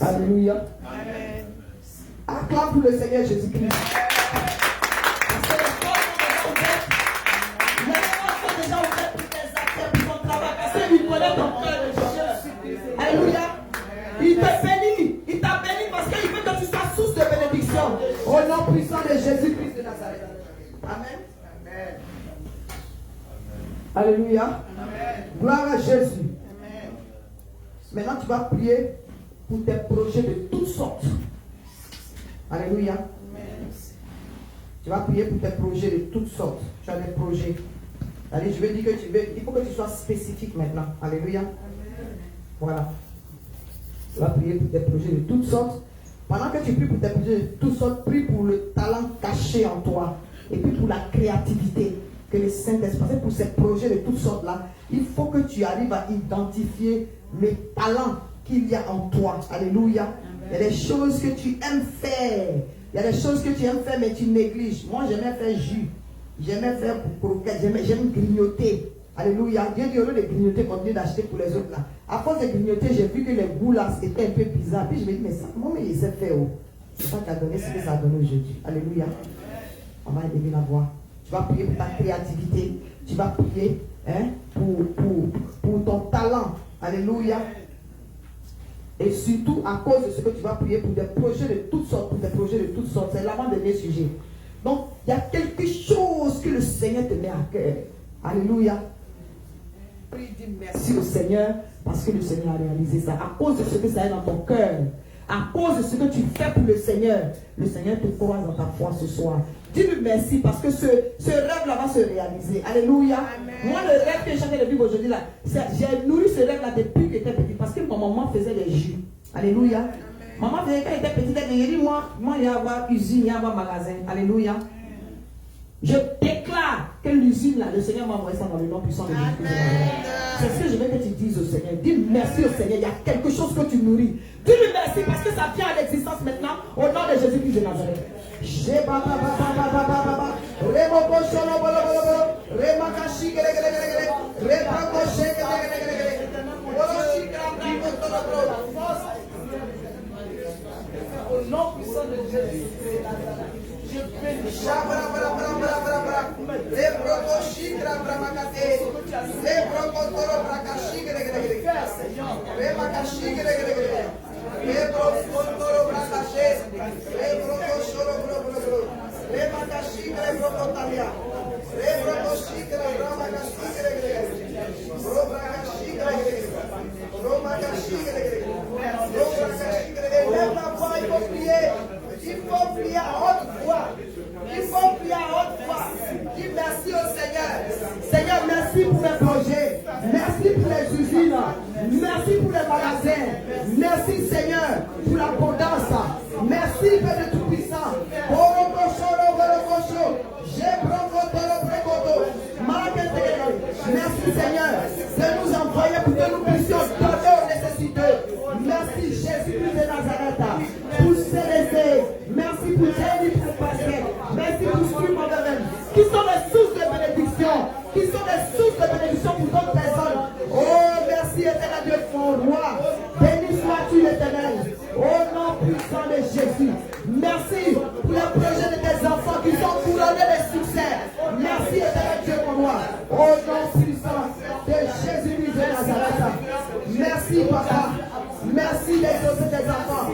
Alléluia. Amen. Acclame pour le Seigneur Jésus-Christ. Parce que les portes sont déjà ouvertes pour tes affaires, pour ton travail. Parce qu'il connaît ton cœur de Alléluia. Il te bénit. Il t'a béni parce qu'il veut que tu sois source de bénédiction. Au nom puissant de Jésus-Christ de Nazareth. Amen. Amen. Alléluia. Amen. Gloire à Jésus. Amen. Maintenant, tu vas prier pour tes projets de toutes sortes. Alléluia. Amen. Tu vas prier pour tes projets de toutes sortes. Tu as des projets. Allez, je veux dire que il faut que tu sois spécifique maintenant. Alléluia. Amen. Voilà. Tu vas prier pour tes projets de toutes sortes. Pendant que tu pries pour tes projets de toutes sortes, prie pour le talent caché en toi. Et puis pour la créativité que le Saint-Esprit, pour ces projets de toutes sortes là, il faut que tu arrives à identifier les talents qu'il y a en toi. Alléluia. Il y a des choses que tu aimes faire. Il y a des choses que tu aimes faire mais tu négliges. Moi j'aimais faire jus. J'aimais faire croquettes. J'aime grignoter. Alléluia. Dieu dit au lieu de grignoter, continue d'acheter pour les autres là. À force de grignoter, j'ai vu que les goûts là étaient un peu bizarres. Puis je me dis, mais ça, moi mais il s'est fait où? C'est ça qui a donné ce que ça a donné aujourd'hui. Alléluia. On va élever la voix. Tu vas prier pour ta créativité. Tu vas prier pour ton talent. Alléluia. Et surtout à cause de ce que tu vas prier pour des projets de toutes sortes. Pour des projets de toutes sortes. C'est l'avant-dernier sujet. Donc, il y a quelque chose que le Seigneur te met à cœur. Alléluia. Prie, dis merci au Seigneur parce que le Seigneur a réalisé ça. À cause de ce que ça est dans ton cœur. À cause de ce que tu fais pour le Seigneur te croise dans ta foi ce soir. Dis-lui merci parce que ce rêve-là va se réaliser. Alléluia. Amen. Moi, le rêve que j'avais de vivre aujourd'hui, là, j'ai nourri ce rêve-là depuis que j'étais petit parce que ma maman faisait des jus. Alléluia. Amen. Maman faisait quand elle était petite, elle dit, moi, il y a avoir usine, il y a avoir magasin. Alléluia. Amen. Je déclare que l'usine, là, le Seigneur m'a envoyé ça dans le nom puissant de Jésus. C'est ce que je veux que tu dises au Seigneur. Dis merci au Seigneur. Il y a quelque chose que tu nourris. Dis-lui merci parce que ça vient à l'existence maintenant au nom de Jésus-Christ de Nazareth. Au nom puissant de Jésus. Je bénis. Il faut prier à haute voix. Il faut prier à haute voix. Dis merci au Seigneur. Seigneur, merci pour les projets. Merci pour les usines. Merci pour les magasins. Merci Seigneur pour l'abondance. Merci Père de Tout-Puissant. Merci Seigneur de nous envoyer pour que nous puissions donner aux nécessiteux. Merci Jésus-Christ de Nazareth pour CDC. Merci pour Jésus pour Pascal. Merci pour Stream Modern qui sont des sources de bénédiction. Qui sont des sources de bénédiction pour d'autres personnes. Oh merci éternel Dieu mon roi. Béni sois-tu l'éternel. Au nom puissant de Jésus. Merci pour les projets de tes enfants qui sont couronnés de succès. Merci éternel Dieu mon roi. Au nom puissant de Jésus-Christ de Nazareth. Merci papa. Merci les autres des enfants.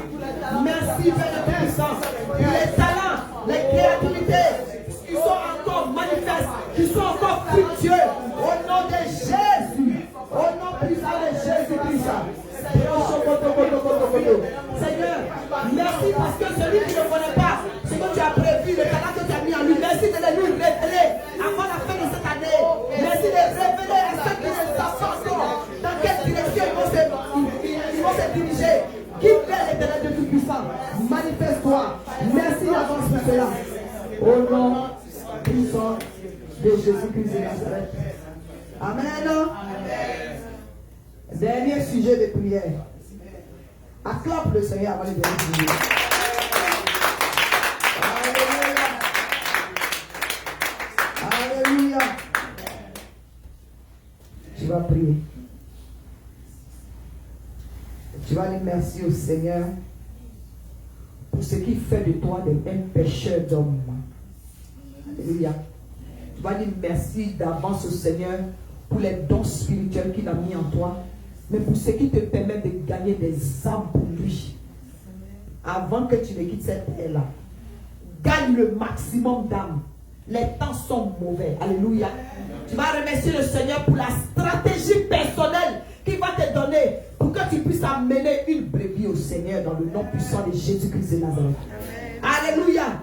Merci Père de puissance. Les talents, les créativités qui sont encore manifestes, qui sont encore fructueux. Au nom de Jésus. Au nom puissant de Jésus-Christ. Seigneur, merci parce que celui qui ne connaît pas ce que tu as prévu, le talent que tu as mis en lui, merci de le lui révéler avant la fin de cette année. Merci de révéler à ceux qui ne savent pas encore dans quelle direction ils vont se diriger. Guide-les l'éternel de Tout-Puissant. Manifeste-toi. Merci d'avance pour cela. Au nom puissant de Jésus-Christ de Nazareth. Amen. Dernier sujet de prière. Acclame le Seigneur avant les derniers sujets. Alléluia. Alléluia. Tu vas prier. Tu vas dire merci au Seigneur pour ce qu'il fait de toi un pécheur d'homme. Alléluia. Tu vas dire merci d'avance au Seigneur pour les dons spirituels qu'il a mis en toi, mais pour ce qui te permet de gagner des âmes pour lui. Avant que tu ne quittes cette terre-là, gagne le maximum d'âmes. Les temps sont mauvais. Alléluia. Tu vas remercier le Seigneur pour la stratégie personnelle qu'il va te donner pour que tu puisses amener une brebis au Seigneur dans le nom puissant de Jésus-Christ de Nazareth. Alléluia.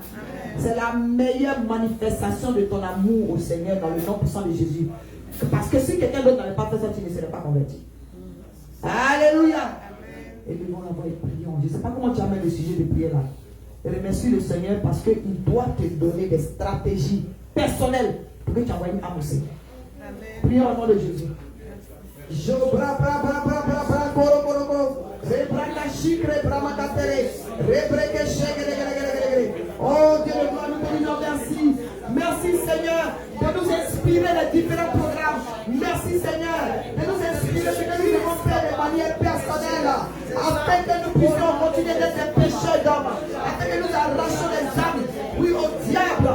C'est la meilleure manifestation de ton amour au Seigneur dans le nom puissant de Jésus. Parce que si quelqu'un d'autre n'avait pas fait ça, tu ne serais pas converti. Alléluia. Et nous allons avoir et prions. Je ne sais pas comment tu amènes le sujet de prière là. Et remercie le Seigneur parce qu'il doit te donner des stratégies personnelles pour que tu envoies une âme au Seigneur. Prions au nom de Jésus. Oh Dieu de gloire, nous te disons merci. Merci Seigneur de nous inspirer les différents programmes. Merci Seigneur de nous inspirer ce que nous devons faire de manière personnelle afin que nous puissions continuer d'être des pécheurs d'hommes, afin que nous arrachions les âmes, oui, au diable,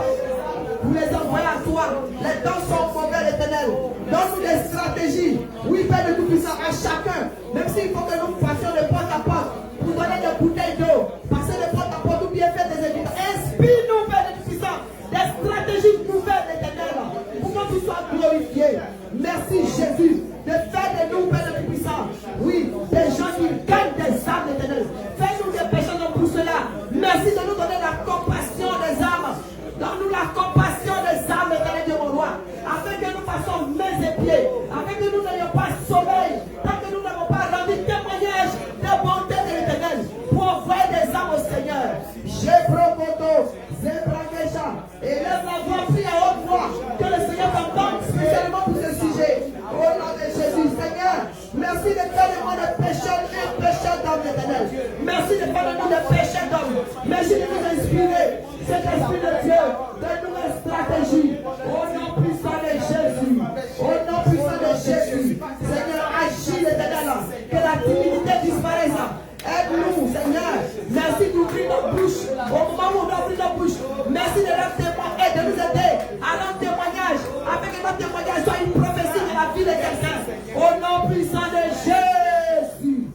pour les envoyer à toi. Les temps sont mauvais, l'Éternel. Donne-nous des stratégies, oui, Père de Tout-Puissant, à chacun, même s'il faut que nous fassions de porte à porte pour donner des bouteilles d'eau, passer de porte à porte ou bien faire des études. Inspire-nous, Père de Tout-Puissant, des stratégies nouvelles, l'Éternel, pour que tu sois glorifié. Merci Jésus de faire de nous, Père de Tout-Puissant, oui, des gens qui gagnent des âmes, l'Éternel. Fais-nous des pécheurs pour cela. Merci de nous donner la compassion des âmes. Donne-nous la compassion des âmes, éternel Dieu mon roi, afin que nous fassions mains et pieds, afin que nous n'ayons pas sommeil, tant que nous n'avons pas rendu témoignage de bonté de l'Éternel, pour envoyer des âmes au Seigneur. J'ai proposé, Zébragesha, élève la voix, prie à haute voix, que le Seigneur t'entende spécialement pour ce sujet. Au nom de Jésus, Seigneur, merci de faire de moi des pécheurs et pécheurs d'hommes, l'Éternel. Merci de faire de nous des pécheurs d'hommes. Merci de nous inspirer. Cet esprit de Dieu, donne-nous une stratégie. Au nom puissant de Jésus. Au nom puissant de Jésus. Seigneur, agis l'Éternel. Que la timidité disparaisse. Aide-nous, Seigneur. Merci d'ouvrir nos bouches. Au moment où on ouvre nos bouches. Merci de leur témoigner et de nous aider à leur témoignage. Afin que notre témoignage soit une prophétie de la vie de quelqu'un. Au nom puissant de Jésus.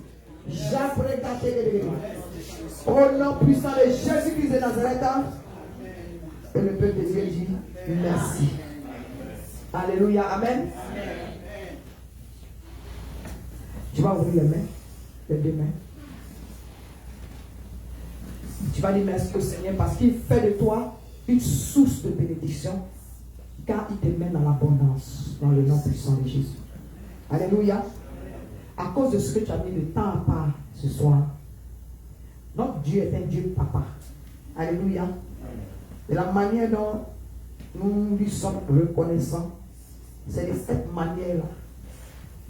Au nom puissant de Jésus-Christ de Nazareth. Et le peuple de Dieu dit merci. Alléluia. Amen. Tu vas ouvrir les mains, les deux mains. Tu vas dire merci au Seigneur parce qu'il fait de toi une source de bénédiction, car il te mène dans l'abondance, dans le nom puissant de Jésus. Alléluia. À cause de ce que tu as mis de temps à part ce soir, notre Dieu est un Dieu papa. Alléluia. De la manière dont nous lui sommes reconnaissants, c'est de cette manière-là.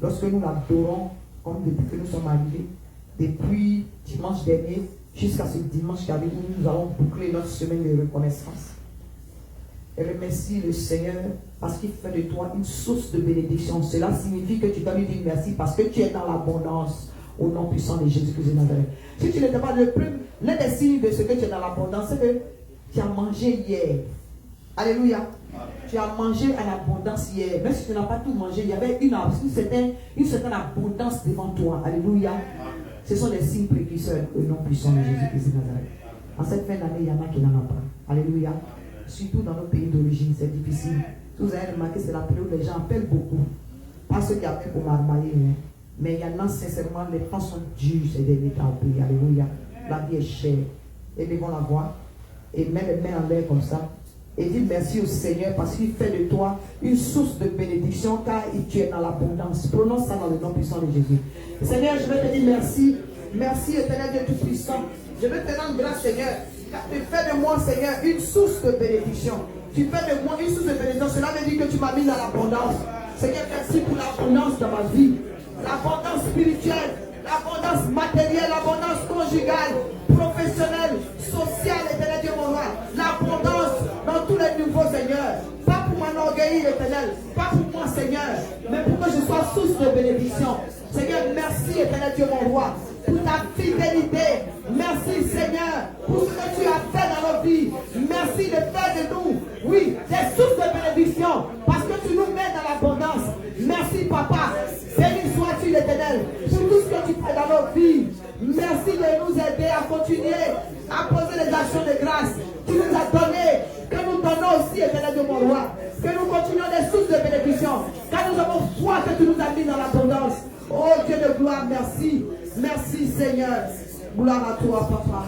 Lorsque nous l'adorons, comme depuis que nous sommes arrivés, depuis dimanche dernier jusqu'à ce dimanche qui arrive, nous allons boucler notre semaine de reconnaissance. Et remercie le Seigneur parce qu'il fait de toi une source de bénédiction. Cela signifie que tu dois lui dire merci parce que tu es dans l'abondance au nom puissant de Jésus-Christ de Nazareth. Si tu n'étais pas l'un des signes de ce que tu es dans l'abondance, c'est que tu as mangé hier. Alléluia. Tu as mangé en abondance hier. Même si tu n'as pas tout mangé, il y avait une certaine abondance devant toi. Alléluia. Ce sont des signes précurseurs au nom puissant de Jésus-Christ de Nazareth. En cette fin d'année, il y en a qui n'en ont pas. Alléluia. Surtout dans nos pays d'origine, c'est difficile. Vous avez remarqué, c'est la période où les gens appellent beaucoup. Pas ceux qui appellent pour marmailler. Mais il y en a sincèrement, les temps sont durs ces derniers temps au pays. Alléluia. La vie est chère. Et devons la voir. Et mets les mains en l'air comme ça. Et dis merci au Seigneur parce qu'il fait de toi une source de bénédiction car tu es dans l'abondance. Prononce ça dans le nom puissant de Jésus. Seigneur, je vais te dire merci. Merci éternel Dieu Tout-Puissant. Je vais te rendre grâce Seigneur. Car tu fais de moi Seigneur une source de bénédiction. Tu fais de moi une source de bénédiction. Cela veut dire que tu m'as mis dans l'abondance. Seigneur, merci pour l'abondance dans ma vie. L'abondance spirituelle, l'abondance matérielle, l'abondance conjugale, professionnelle, sociale, éternel Dieu mon roi. L'abondance dans tous les niveaux, Seigneur. Pas pour m'enorgueillir, éternel. Pas pour moi, Seigneur. Mais pour que je sois source de bénédiction. Seigneur, merci, éternel Dieu mon roi. pour ta fidélité. Merci Seigneur pour ce que tu as fait dans nos vies. Merci de faire de nous, oui, des sources de bénédiction parce que tu nous mets dans l'abondance. Merci Papa. Béni sois-tu l'Éternel pour tout ce que tu fais dans nos vies. Merci de nous aider à continuer à poser les actions de grâce. Tu nous as donné, que nous donnons aussi, Éternel de mon roi. Que nous continuons des sources de bénédiction. Car nous avons foi que tu nous as mis dans l'abondance. Oh Dieu de gloire, merci. Merci Seigneur. Gloire à toi, Papa.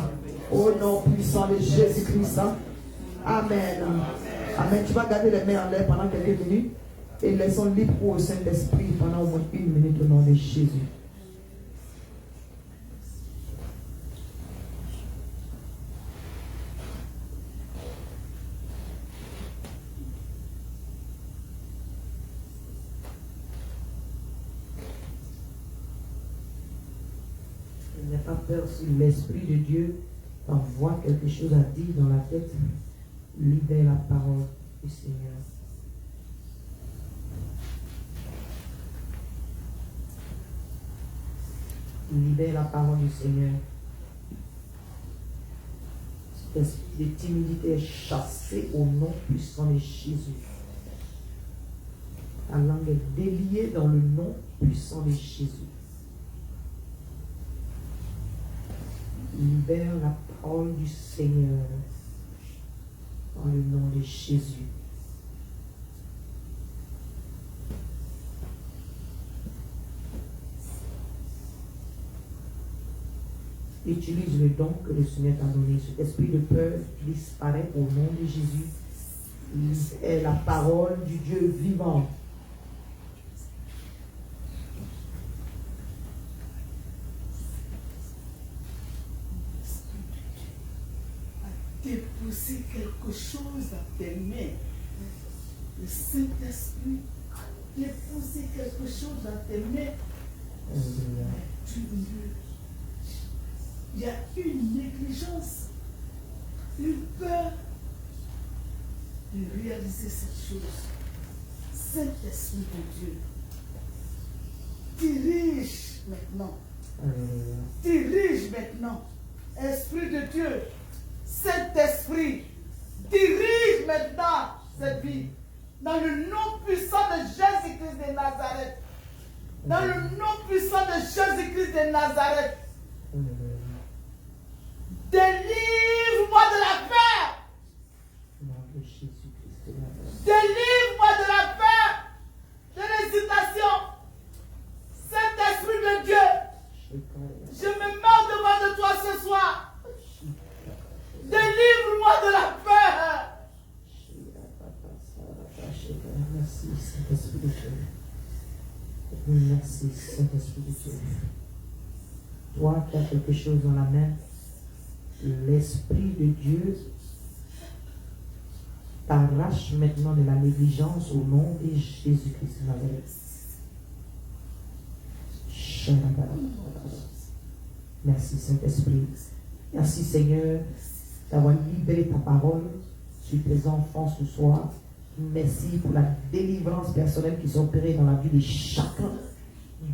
Au nom puissant de Jésus-Christ. Amen. Amen. Tu vas garder les mains en l'air pendant quelques minutes. Et laissons libre au Saint-Esprit pendant au moins 1 minute au nom de Jésus. N'aie pas peur si l'Esprit de Dieu t'envoie quelque chose à dire dans la tête. Libère la parole du Seigneur. Libère la parole du Seigneur. Cet esprit de timidité est chassé au nom puissant de Jésus. Ta langue est déliée dans le nom puissant de Jésus. Libère la parole du Seigneur dans le nom de Jésus. Utilise le don que le Seigneur t'a donné. Cet esprit de peur disparaît au nom de Jésus. Libère la parole du Dieu vivant. Déposer quelque chose à tes mains. Le Saint-Esprit, déposer quelque chose à tes mains. Il y a une négligence, une peur de réaliser cette chose. Saint-Esprit de Dieu, dirige maintenant. Dirige maintenant. Esprit de Dieu, Saint-Esprit, dirige maintenant cette vie. Dans le nom puissant de Jésus-Christ de Nazareth. Dans le nom puissant de Jésus-Christ de Nazareth. Délivre-moi de la peur. Délivre-moi de la peur, de l'hésitation. Saint-Esprit de Dieu, je me mets devant de toi ce soir. Délivre-moi de la peur. Merci, Saint-Esprit de Dieu. Merci, Saint-Esprit de Dieu. Toi qui as quelque chose dans la main, l'Esprit de Dieu t'arrache maintenant de la négligence au nom de Jésus-Christ de Nazareth. Merci, Saint-Esprit. Merci, Seigneur, d'avoir libéré ta parole sur tes enfants ce soir. Merci pour la délivrance personnelle qui s'est opérée dans la vie de chacun.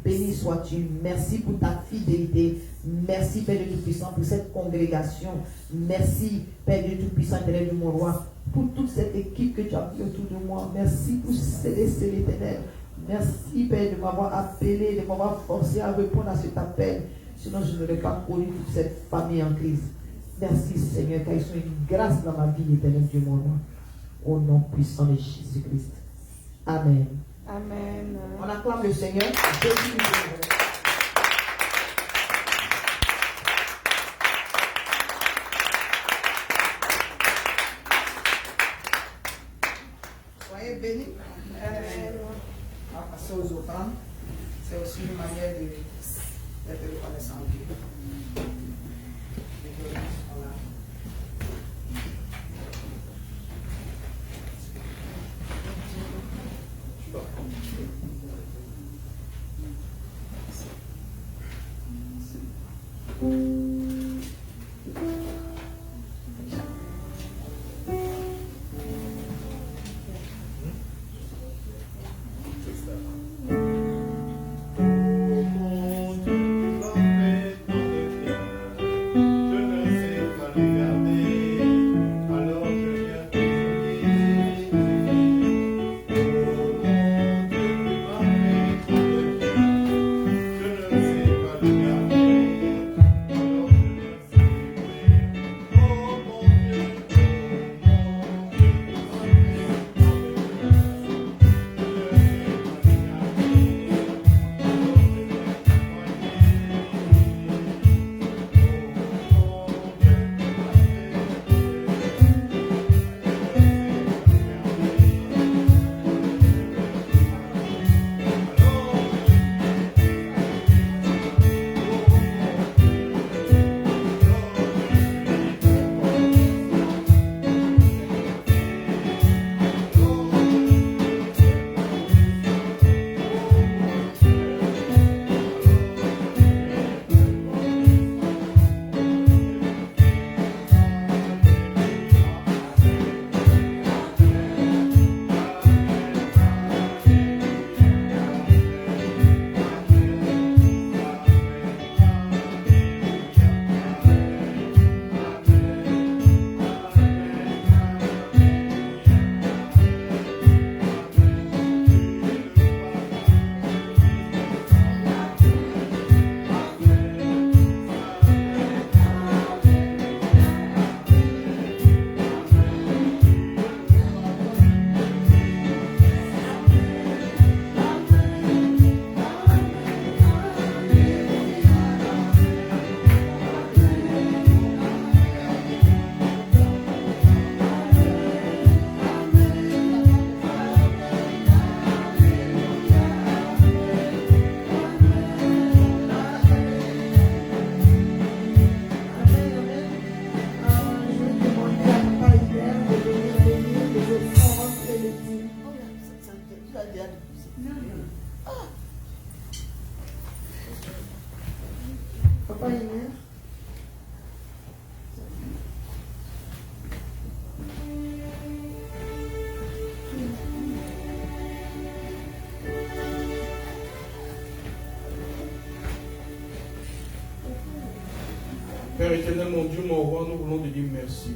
Béni sois-tu. Merci pour ta fidélité. Merci, Père de Tout-Puissant, pour cette congrégation. Merci, Père de Tout-Puissant, Éternel de mon roi, pour toute cette équipe que tu as mis autour de moi. Merci pour célester l'Éternel. Merci, Père, de m'avoir appelé, de m'avoir forcé à répondre à cet appel. Sinon, je n'aurais pas connu toute cette famille en crise. Merci, Seigneur, car ils sont une grâce dans ma vie, Éternel de mon roi. Au nom puissant de Jésus-Christ. Amen. Amen. On acclame le Seigneur. Jésus-Christ. Soyez bénis. On va passer aux offrandes. C'est aussi une manière d'être reconnaissant. Mon Dieu va faire Papa et mère. Père éternel, mon Dieu, mon roi, nous voulons te dire merci.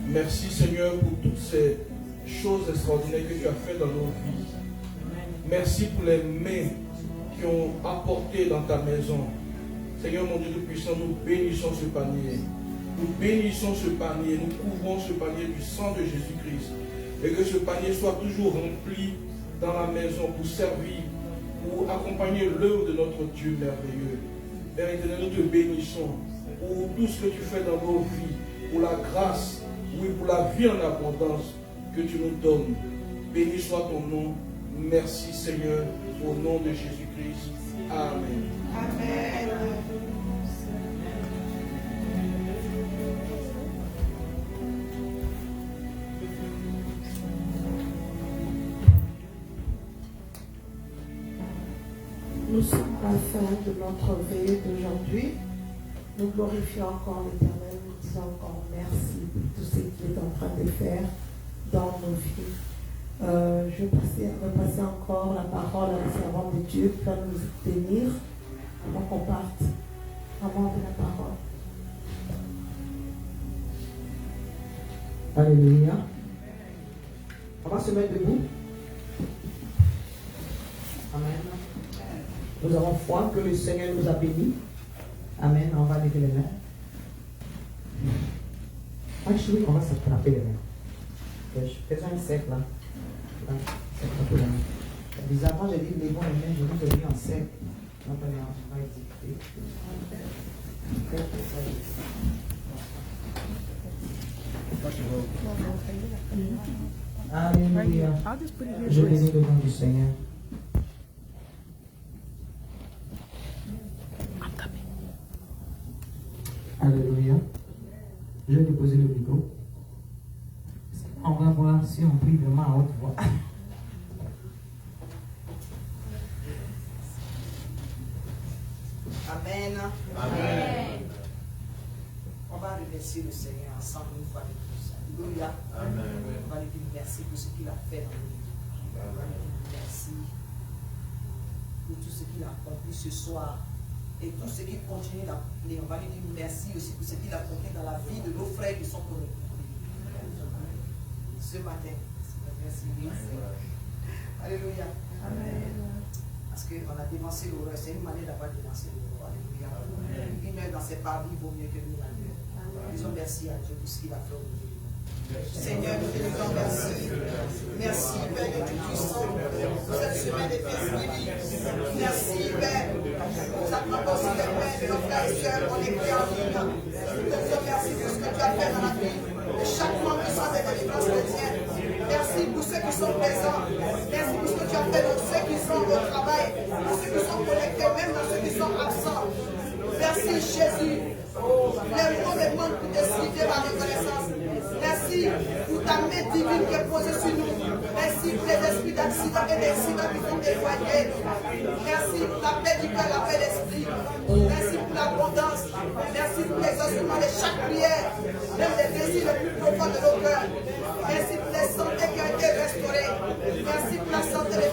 Merci Seigneur pour toutes ces choses extraordinaires que tu as fait dans nos vies. Merci pour les mains qui ont apporté dans ta maison. Seigneur mon Dieu Tout-Puissant, nous bénissons ce panier. Nous bénissons ce panier, nous couvrons ce panier du sang de Jésus-Christ. Et que ce panier soit toujours rempli dans la maison pour servir, pour accompagner l'œuvre de notre Dieu merveilleux. Père éternel, nous te bénissons pour tout ce que tu fais dans nos vies, pour la grâce, oui, pour la vie en abondance que tu nous donnes. Béni soit ton nom. Merci Seigneur, au nom de Jésus-Christ. Amen. Amen. Nous sommes à la fin de notre veillée d'aujourd'hui. Nous glorifions encore l'Éternel, nous disons encore merci pour tout ce qu'il est en train de faire dans nos vies. Je vais passer encore la parole à la servante de Dieu qui va nous bénir avant qu'on parte. Avant de la parole. Alléluia. On va se mettre debout. Amen. Nous avons foi que le Seigneur nous a bénis. Amen. On va lever les mains. Actually, on va s'attraper les mains. Faisons un cercle là. S'attraper les mains. Bizarrement, j'ai dit levons les mains, je vous ai mis en cercle. Donc, on va exécuter. Alléluia. Je bénis le nom du Seigneur. Alléluia. Je vais déposer le micro. On va voir si on prie vraiment à haute voix. Amen. Amen. On va remercier le Seigneur ensemble une fois de plus. Alléluia. Amen. On va lui dire merci pour ce qu'il a fait dans nos vies. On va lui dire merci pour tout ce qu'il a accompli ce soir. Et tout ce qu'il continue d'accomplir. On va lui dire merci aussi pour ce qu'il a accompli dans la vie de nos frères qui sont connectés. Ce matin. Merci. Alléluia. Amen. Parce qu'on a dévancé l'horreur. C'est une manière d'avoir dévancé l'horreur. Alléluia. Une heure dans ses parvis vaut mieux que 1000 années. Disons merci à Dieu pour ce qu'il a fait aujourd'hui. Seigneur, nous te disons merci. Merci, Père de Tout-Puissant, pour cette semaine de festivités. Merci, Père. Nous accordons aussi les mains de nos frères et sœurs connectés en ligne. Nous te disons merci pour ce que tu as fait dans la vie de chaque membre qui sont des délivrances chrétiennes. Merci pour ceux qui sont présents. Merci pour ce que tu as fait dans ceux qui sont au travail, pour ceux qui sont connectés, même dans ceux qui sont absents. Merci, Jésus. Les mots me manquent pour décider la reconnaissance. Merci pour ta main divine qui est posée sur nous. Merci pour les esprits d'accidents et d'incidents qui sont éloignés. Merci pour la paix du cœur, la paix d'esprit. Merci pour l'abondance. Merci pour l'exaucement de chaque prière, même des désirs les plus profonds de nos cœurs. Merci pour les santé qui ont été restaurées. Merci pour la santé des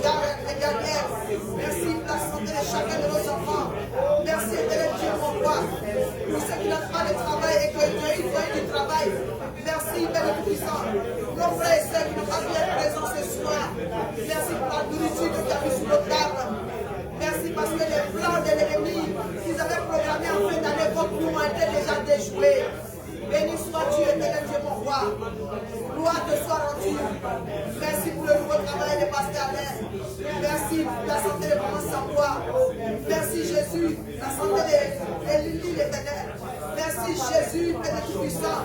dernières. Merci pour la santé de chacun de nos enfants. Merci éternel Dieu mon roi. Pour ceux qui n'ont pas de travail et qui ont eu du travail. Merci Père Tout-Puissant. Nos frères et sœurs qui n'ont pas pu être présents ce soir. Merci pour la nourriture que tu as mis sur nos tables. Merci parce que les plans de l'ennemi qu'ils avaient programmés en fin d'année pour nous ont été déjà déjoués. Béni sois-tu, éternel Dieu mon roi. Gloire te soit rendue. Merci pour le nouveau travail de Pasteur Alain. Merci pour la santé de Maman Sambois. Merci Jésus, la santé de Lily l'éternel. Merci Jésus, Père Tout-Puissant.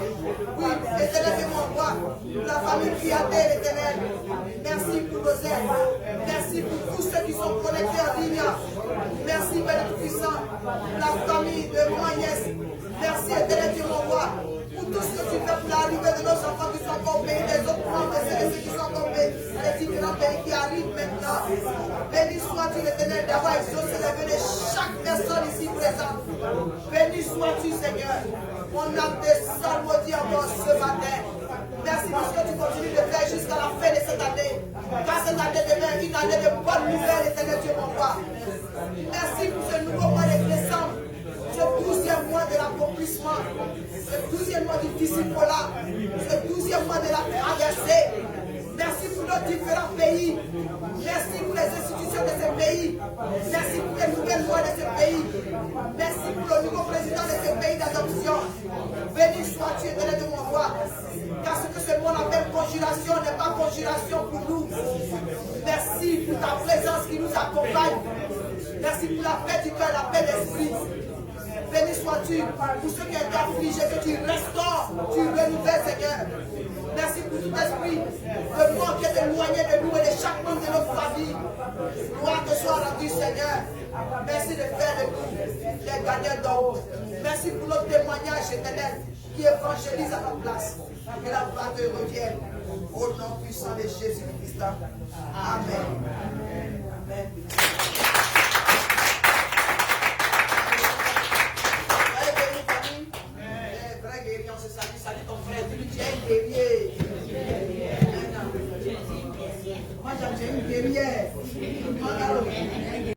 Oui, éternel Dieu mon roi. Pour la famille Piaté l'éternel. Merci pour nos aides. Merci pour tous ceux qui sont connectés en ligne. Merci Père Tout-Puissant. La famille de Moyes. Merci éternel Dieu mon roi. Pour tout ce que tu fais pour l'arrivée de nos enfants qui sont tombés, des autres membres et ceux qui sont tombés. des différents pays qui arrivent maintenant. Béni sois-tu l'Éternel d'avoir exaucé les vœux de chaque personne ici présente. Béni sois-tu Seigneur. Mon âme te salmodie encore ce matin. Merci parce que tu continues de faire jusqu'à la fin de cette année. Car cette année devient une année de bonnes nouvelles, Éternel Dieu mon roi. Merci pour ce nouveau mois de décembre. Ce 12e mois de l'accomplissement. Ce 12e mois du disciple-là. Ce 12e mois de la traversée. Merci pour nos différents pays. Merci pour les institutions de ce pays. Merci pour les nouvelles lois de ce pays. Merci pour le nouveau président de ce pays d'adoption. Béni sois-tu, Éternel de mon roi. Car ce que ce monde appelle conjuration n'est pas conjuration pour nous. Merci pour ta présence qui nous accompagne. Merci pour la paix du cœur, la paix d'esprit. Béni sois-tu pour ceux qui ont été affligés, que tu restaures, tu renouvelles, Seigneur. Merci pour tout esprit de mort qui est éloigné de nous et de chaque membre de notre famille. Gloire te soit rendue, Seigneur. Merci de faire de nous les gagnants d'or. Merci pour notre témoignage éternel qui évangélise à notre place. Que la gloire te revienne. Au nom puissant de Jésus-Christ. Amen. Amen.